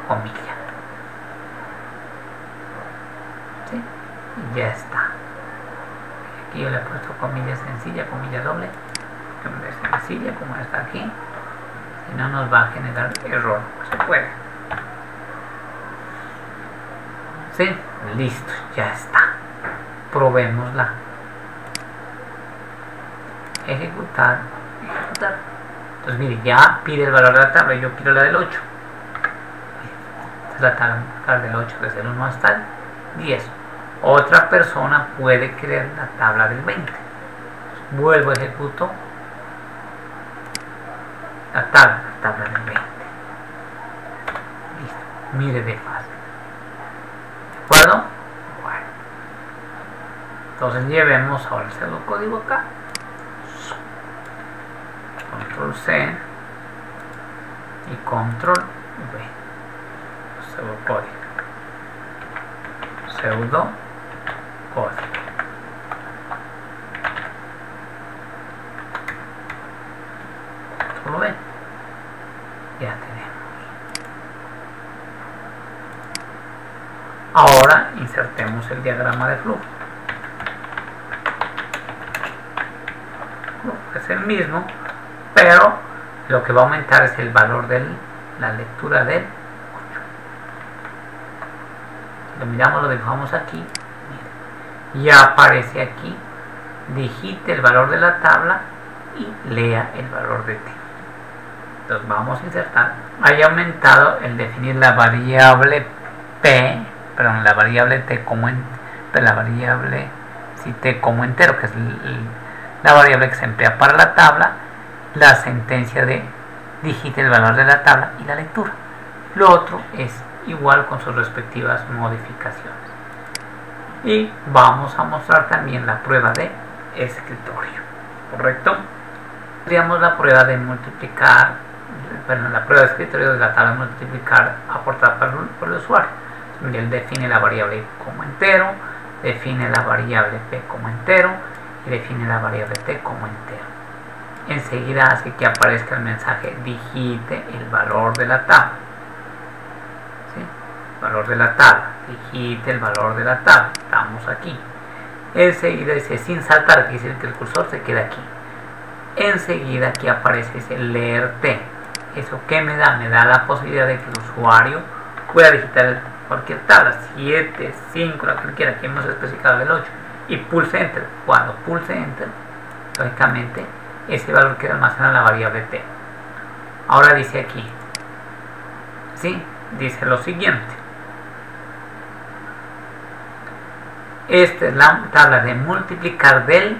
comilla, ¿sí? Y ya está. Aquí yo le he puesto comilla sencilla, comilla doble, es sencilla como está aquí, si no nos va a generar error, se puede. ¿Sí? Listo, ya está. Probémosla. Ejecutar, ejecutar. Entonces mire, ya pide el valor de la tabla, yo quiero la del 8. Esta es la tabla del 8 desde el 1 hasta el 10. Otra persona puede querer la tabla del 20. Entonces, vuelvo, ejecuto la tabla del 20. Listo, mire de fácil. ¿De acuerdo? Bueno. Entonces llevemos ahora el pseudocódigo acá. Control C y Control V. Pseudocódigo. Pseudocódigo. Control V. Ya tenemos. Ahora insertemos el diagrama de flujo. Es el mismo, pero lo que va a aumentar es el valor de la lectura del 8. Si lo miramos, lo dibujamos aquí, ya aparece aquí, digite el valor de la tabla y lea el valor de t. Entonces vamos a insertar. Haya aumentado el definir la variable p, perdón, la variable t como la variable t como entero, que es la variable que se emplea para la tabla, la sentencia de digite el valor de la tabla y la lectura. Lo otro es igual con sus respectivas modificaciones. Y vamos a mostrar también la prueba de escritorio, ¿correcto? Tendríamos la prueba de multiplicar, perdón, la prueba de escritorio de la tabla de multiplicar aportada por el usuario. Él define la variable i como entero, define la variable p como entero y define la variable t como entero. Enseguida hace que aparezca el mensaje digite el valor de la tabla. ¿Sí? Valor de la tabla, digite el valor de la tabla. Estamos aquí. Enseguida dice sin saltar, que dice que el cursor se queda aquí. Enseguida aquí aparece ese leer t. ¿Eso qué me da? Me da la posibilidad de que el usuario pueda digitar cualquier tabla, 7, 5, la que quiera, aquí hemos especificado el 8, y pulse enter. Cuando pulse enter, lógicamente ese valor queda almacenado en la variable t. Ahora dice aquí, ¿sí? Dice lo siguiente: esta es la tabla de multiplicar del,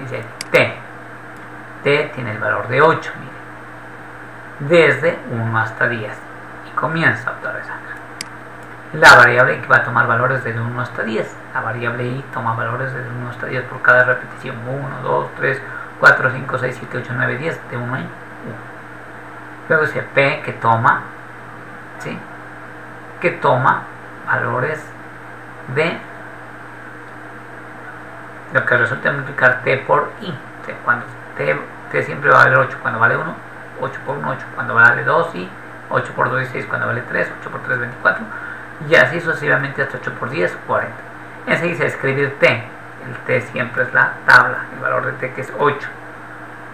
dice t. T tiene el valor de 8, mire, desde 1 hasta 10, y comienza otra vez acá. La variable que va a tomar valores desde 1 hasta 10. La variable i toma valores desde 1 hasta 10 por cada repetición. 1, 2, 3, 4, 5, 6, 7, 8, 9, 10. De 1 en 1. Luego dice p que toma, ¿sí? Que toma valores de lo que resulta multiplicar t por i. O sea, cuando t siempre va a valer 8. Cuando vale 1, 8 por 1, 8. Cuando vale 2, i. 8 por 2, 16. Cuando vale 3, 8 por 3, 24. Y así sucesivamente hasta 8 por 10, 40. Enseguida dice escribir t. El t siempre es la tabla, el valor de t que es 8.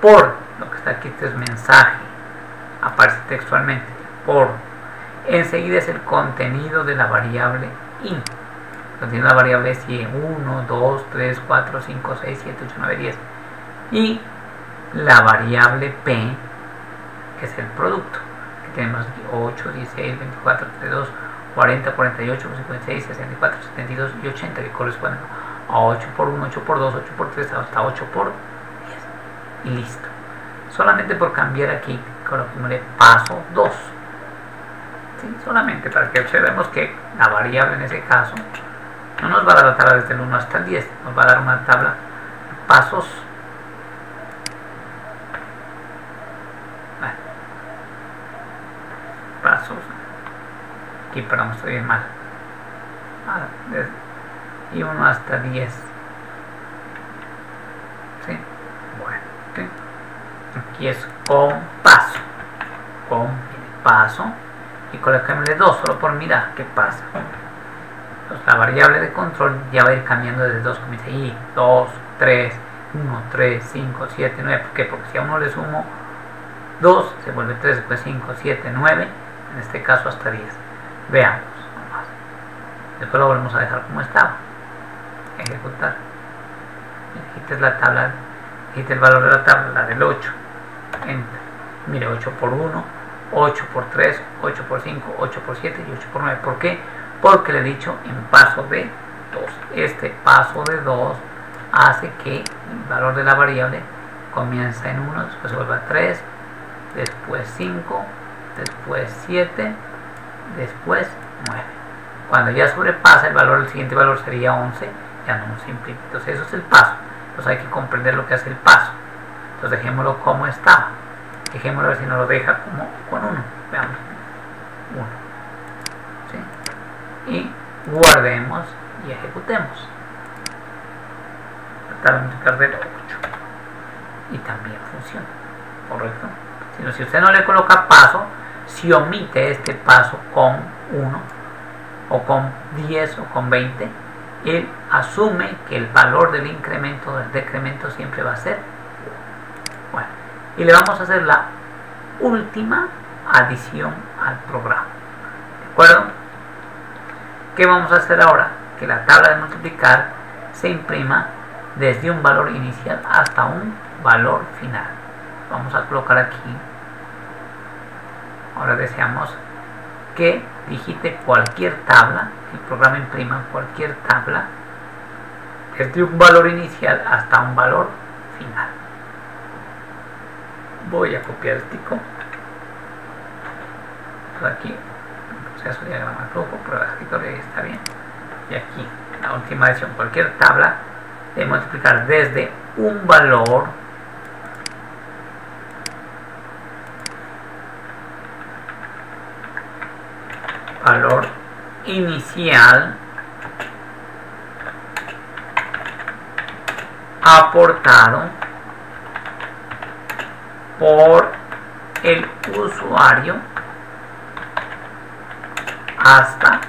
Por lo que está aquí, este es mensaje, aparece textualmente, por. Enseguida es el contenido de la variable in. Contiene la variable 100, 1, 2, 3, 4, 5, 6, 7, 8, 9, 10. Y la variable P, que es el producto. Que tenemos aquí 8, 16, 24, 32, 40, 48, 56, 64, 72 y 80, que corresponden a 8 por 1, 8 por 2, 8 por 3, hasta 8 por 10. Y listo. Solamente por cambiar aquí, coloquémosle paso 2. ¿Sí? Solamente para que observemos que la variable en ese caso no nos va a dar la tabla desde el 1 hasta el 10, nos va a dar una tabla de pasos. Pasos. Aquí, perdón, estoy bien mal. Y 1 hasta 10. ¿Sí? Bueno, ¿sí? Aquí es con paso. Con paso. Y colocémosle 2 solo por mirar qué pasa. Entonces, la variable de control ya va a ir cambiando desde 2, como dice ahí, 2, 3, 1, 3, 5, 7, 9. ¿Por qué? Porque si a uno le sumo 2, se vuelve 3, después 5, 7, 9, en este caso hasta 10. Veamos nomás. Después lo volvemos a dejar como estaba. Ejecutar. Dijiste la tabla, dijiste el valor de la tabla, la del 8. Enter. Mire, 8 por 1, 8 por 3, 8 por 5, 8 por 7 y 8 por 9. ¿Por qué? Porque le he dicho en paso de 2. Este paso de 2 hace que el valor de la variable comienza en 1, después se vuelve a 3, después 5, después 7, después 9. Cuando ya sobrepasa el valor, el siguiente valor sería 11, ya no nos implica. Entonces eso es el paso. Entonces hay que comprender lo que hace el paso. Entonces dejémoslo como estaba. Dejémoslo a ver si nos lo deja como con 1. Veamos. 1. ¿Sí? Y guardemos y ejecutemos. Tratar de multiplicar del 8. Y también funciona. ¿Correcto? Si usted no le coloca paso, si omite este paso con 1 o con 10 o con 20, él asume que el valor del incremento o del decremento siempre va a ser 1. Bueno, y le vamos a hacer la última adición al programa. ¿De acuerdo? ¿Qué vamos a hacer ahora? Que la tabla de multiplicar se imprima desde un valor inicial hasta un valor final. Vamos a colocar aquí. Ahora deseamos que digite cualquier tabla, el programa imprima cualquier tabla desde un valor inicial hasta un valor final. Voy a copiar el tico. Aquí, proceso diagrama de flujo, prueba de escritorio, ahí está bien. Y aquí, la última edición, cualquier tabla de multiplicar desde un valor inicial aportado por el usuario hasta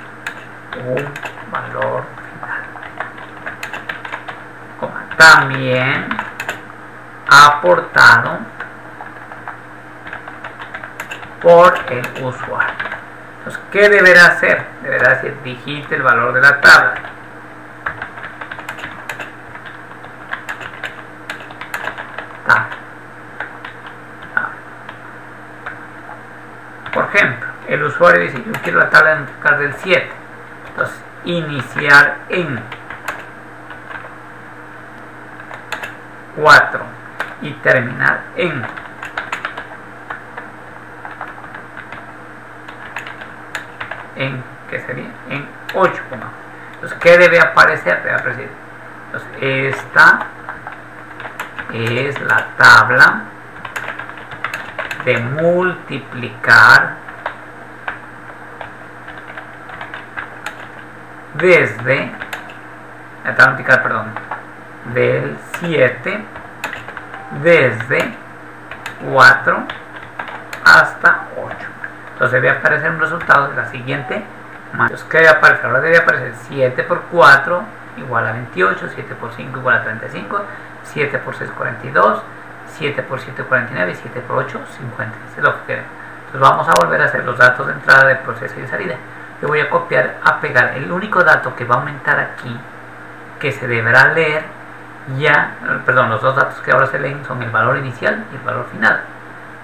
un valor final. También aportado por el usuario. Entonces, ¿qué deberá hacer? Deberá decir, digite el valor de la tabla. Por ejemplo, el usuario dice, yo quiero la tabla de multiplicar del 7. Entonces, iniciar en 4 y terminar en ¿qué sería? En 8. Entonces, ¿qué debe aparecer? Debe aparecer. Entonces, esta es la tabla de multiplicar desde la tabla de multiplicar, perdón, del 7 desde 4 hasta 8. Entonces debe aparecer un resultado de la siguiente manera. Entonces, ¿qué debe aparecer? Ahora debe aparecer 7 por 4 igual a 28, 7 por 5 igual a 35, 7 por 6 42, 7 por 7 49 y 7 por 8 50. Eso es lo que queremos. Entonces vamos a volver a hacer los datos de entrada, de proceso y de salida. le voy a copiar, a pegar. El único dato que va a aumentar aquí, que se deberá leer ya, perdón, los dos datos que ahora se leen son el valor inicial y el valor final.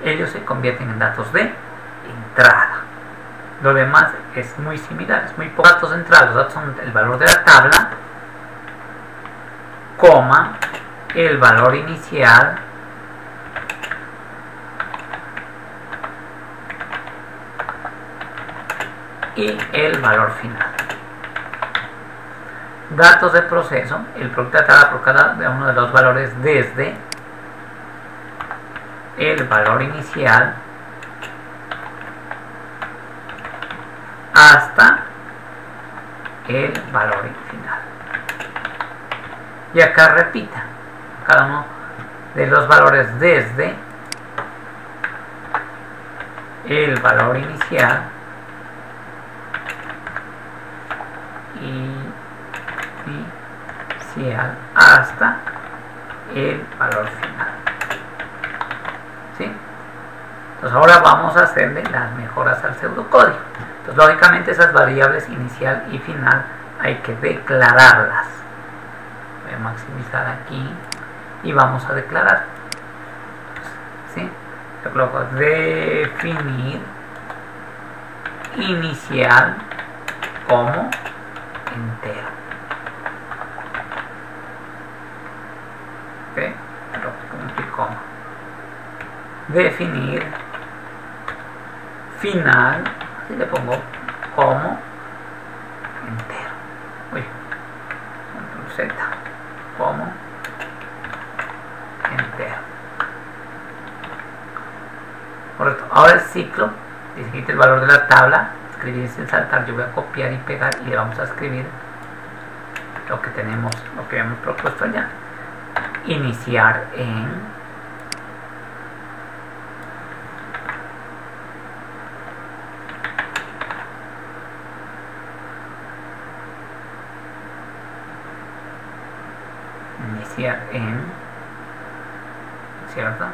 Ellos se convierten en datos de entrada. Lo demás es muy similar, es muy poco. Datos de entrada, los datos son el valor de la tabla, coma, el valor inicial y el valor final. Datos de proceso, el producto de tabla por cada uno de los valores desde el valor inicial hasta el valor final. Y acá repita cada uno de los valores desde el valor inicial hasta el valor final. ¿Sí? Entonces ahora vamos a hacerle las mejoras al pseudocódigo. Entonces lógicamente esas variables inicial y final hay que declararlas. Voy a maximizar aquí y vamos a declarar. ¿Sí? Yo coloco definir inicial como entero. ¿Ok? Punto y coma. Definir final, así le pongo como entero. Uy, control Z, como entero. Correcto. Ahora el ciclo, dice el valor de la tabla, escribir sin saltar. Yo voy a copiar y pegar y le vamos a escribir lo que tenemos, lo que hemos propuesto allá. Iniciar en ¿cierto?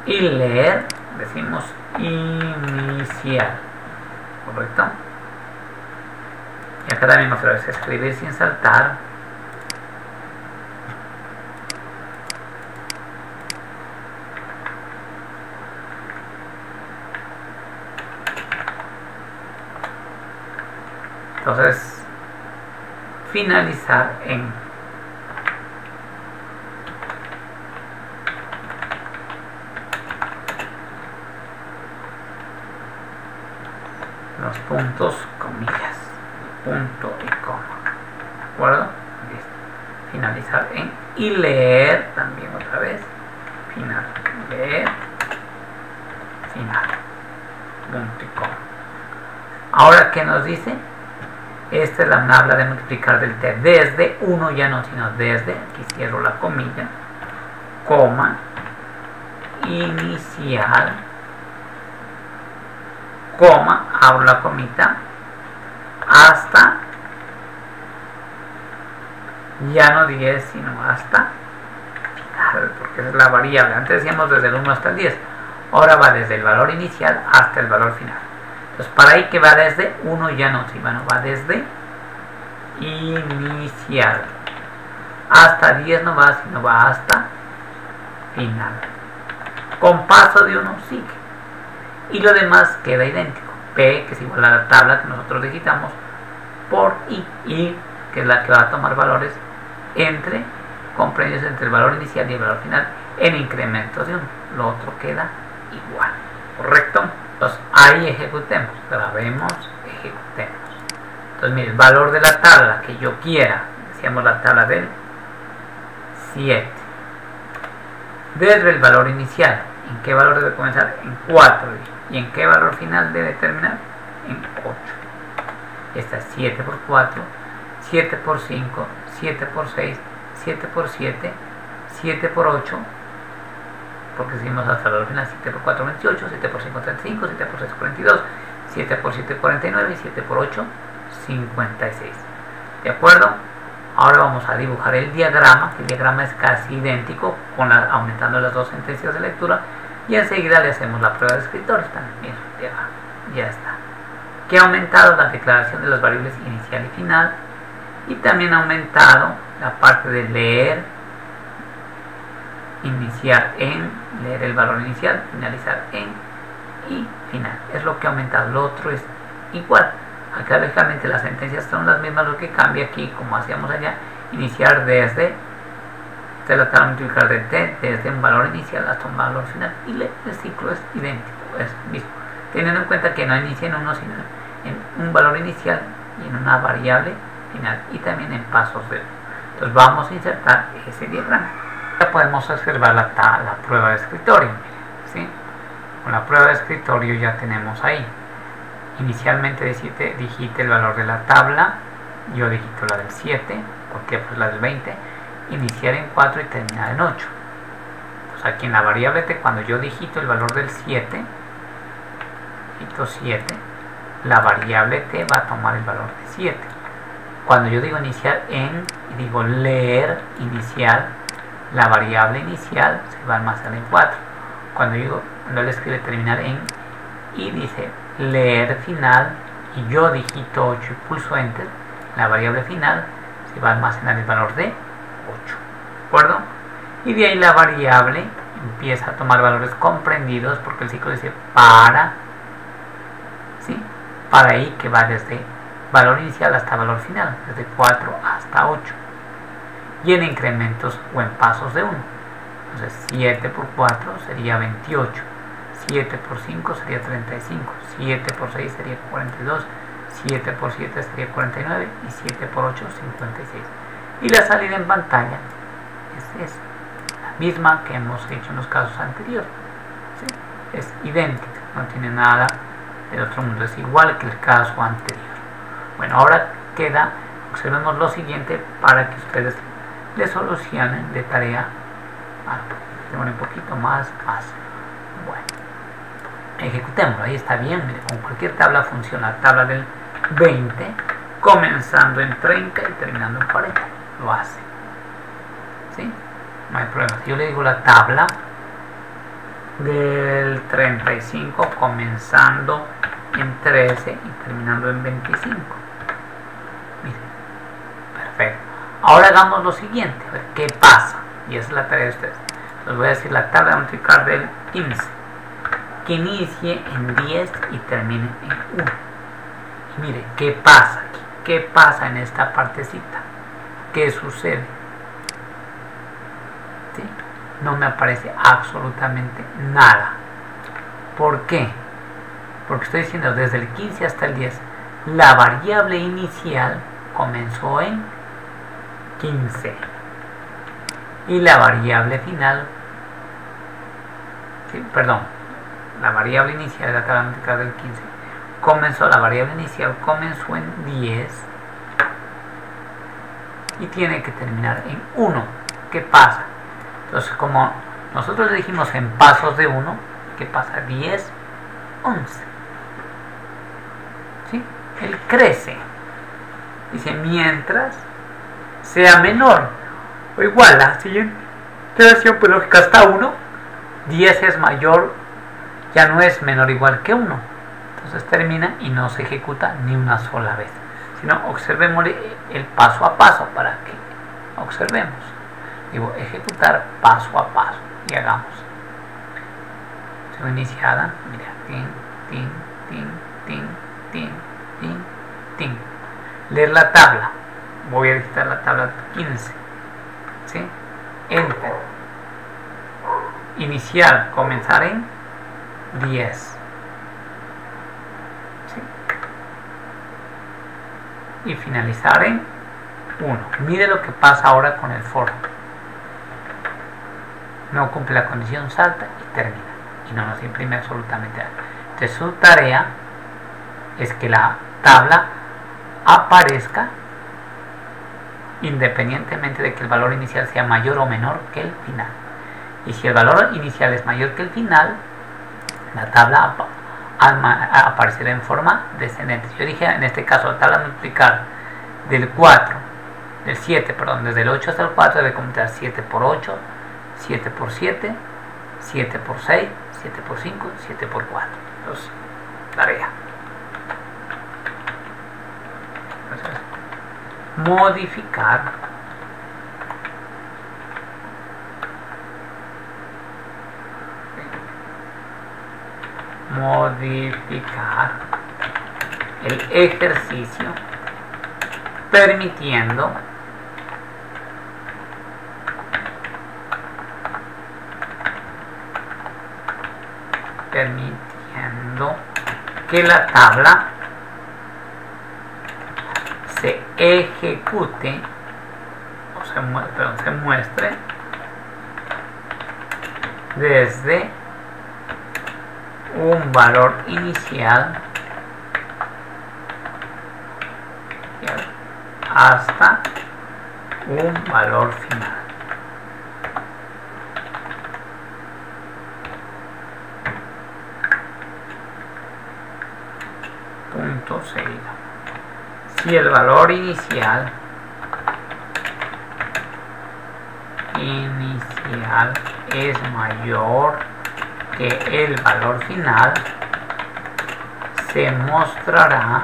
Y leer, decimos inicial, ¿correcto? Y acá también otra vez escribir sin saltar. Entonces finalizar en los puntos, comillas, punto y coma, ¿de acuerdo? Listo. Finalizar en y leer también otra vez, final, leer, final, punto y coma. Ahora, ¿qué nos dice? Esta es la habla de multiplicar del t desde 1, ya no, sino desde, aquí cierro la comilla, coma, inicial, coma, abro la comita, hasta, ya no 10, sino hasta final, porque esa es la variable. Antes decíamos desde el 1 hasta el 10, ahora va desde el valor inicial hasta el valor final. Entonces, para ahí que va desde 1 ya no, si bueno, va desde inicial hasta 10 no va, sino va hasta final. Con paso de 1 sigue. Y lo demás queda idéntico. P, que es igual a la tabla que nosotros digitamos, por I, que es la que va a tomar valores entre, comprendidos entre el valor inicial y el valor final, en incrementos de 1. Lo otro queda igual. ¿Correcto? Entonces ahí ejecutemos, grabemos, ejecutemos. Entonces mire, el valor de la tabla que yo quiera, decíamos la tabla del 7, desde el valor inicial, ¿en qué valor debe comenzar? En 4, y en qué valor final debe terminar? En 8. Esta es 7 por 4, 7 por 5, 7 por 6, 7 por 7, 7 por 8, porque seguimos hasta el valor final. 7 por 4, 28, 7 por 5, 35, 7 por 6, 42, 7 por 7, 49, y 7 por 8, 56. ¿De acuerdo? Ahora vamos a dibujar el diagrama, que el diagrama es casi idéntico, aumentando las dos sentencias de lectura, y enseguida le hacemos la prueba de escritorio también. Ya está. Que ha aumentado la declaración de las variables inicial y final, y también ha aumentado la parte de leer, iniciar en, leer el valor inicial, finalizar en y final. Es lo que ha aumentado. Lo otro es igual. Acá lógicamente las sentencias son las mismas, lo que cambia aquí, como hacíamos allá, iniciar desde la tabla multiplicar de t, desde un valor inicial hasta un valor final, y el ciclo es idéntico, es mismo, teniendo en cuenta que no inicia en uno, sino en un valor inicial y en una variable final, y también en pasos de uno. Entonces vamos a insertar ese diagrama. Ya podemos observar la prueba de escritorio, ¿sí? Con la prueba de escritorio ya tenemos ahí. Inicialmente digite el valor de la tabla, yo digito la del 7, porque pues la del 20, iniciar en 4 y terminar en 8. Pues aquí en la variable t, cuando yo digito el valor del 7, digito 7, la variable t va a tomar el valor de 7. Cuando yo digo iniciar en y digo leer inicial, la variable inicial se va a almacenar en 4. Cuando él escribe terminar en y dice leer final y yo digito 8 y pulso enter, la variable final se va a almacenar el valor de 8, ¿de acuerdo? Y de ahí la variable empieza a tomar valores comprendidos, porque el ciclo dice para, ¿sí? Para i, que va desde valor inicial hasta valor final, desde 4 hasta 8, y en incrementos o en pasos de 1. Entonces 7 por 4 sería 28, 7 por 5 sería 35, 7 por 6 sería 42, 7 por 7 sería 49 y 7 por 8 56. Y la salida en pantalla es esa, la misma que hemos hecho en los casos anteriores, ¿sí? Es idéntica, no tiene nada del otro mundo, es igual que el caso anterior. Bueno, ahora queda, observemos lo siguiente para que ustedes le solucionen de tarea algo, un poquito más fácil. Bueno, ejecutémoslo, ahí está bien, mire, con cualquier tabla funciona, la tabla del 20, comenzando en 30 y terminando en 40, lo hace, ¿sí? No hay problema. Si yo le digo la tabla del 35 comenzando en 13 y terminando en 25, miren, perfecto. Ahora hagamos lo siguiente, a ver qué pasa, y esa es la tarea de ustedes. Les voy a decir la tabla de multiplicar del 15, que inicie en 10 y termine en 1. Y mire, ¿qué pasa aquí? ¿Qué pasa en esta partecita? ¿Qué sucede? ¿Sí? No me aparece absolutamente nada. ¿Por qué? Porque estoy diciendo desde el 15 hasta el 10, la variable inicial comenzó en 15 y la variable final, ¿sí? Perdón, la variable inicial de la tabla multiplicar del 15 la variable inicial comenzó en 10 y tiene que terminar en 1. ¿Qué pasa? Entonces, como nosotros le dijimos en pasos de 1, ¿qué pasa? 10, 11, ¿sí? Él crece, dice, mientras sea menor o igual a la siguiente iteración, pues lógica hasta 1, 10 es mayor, ya no es menor o igual que 1. Entonces termina y no se ejecuta ni una sola vez, sino observemos el paso a paso para que observemos. Digo, ejecutar paso a paso y hagamos. Según iniciada, mira, tin, tin, tin, tin, tin, tin, tin. Leer la tabla. Voy a digitar la tabla 15, ¿sí? Enter. Iniciar, comenzar en 10, ¿sí? Y finalizar en 1. Mire lo que pasa ahora con el for. No cumple la condición, salta y termina, y no nos imprime absolutamente nada. Entonces su tarea es que la tabla aparezca independientemente de que el valor inicial sea mayor o menor que el final. Y si el valor inicial es mayor que el final, la tabla aparecerá en forma descendente. Yo dije en este caso la tabla multiplicar del 7, desde el 8 hasta el 4 debe computar 7 por 8, 7 por 7, 7 por 6, 7 por 5, 7 por 4. Entonces, tarea. Entonces, modificar el ejercicio permitiendo que la tabla se ejecute o se muestre desde un valor inicial hasta un valor final. Punto seguido. Si el valor inicial es mayor que el valor final, se mostrará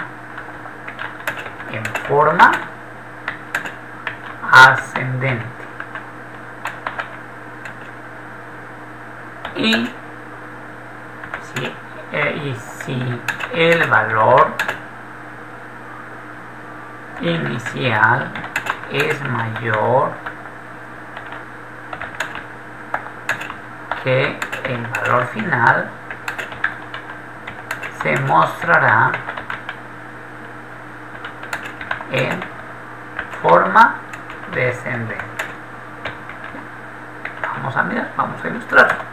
en forma ascendente. Y si el valor inicial es mayor que el valor final, se mostrará en forma descendente. Vamos a mirar, vamos a ilustrar.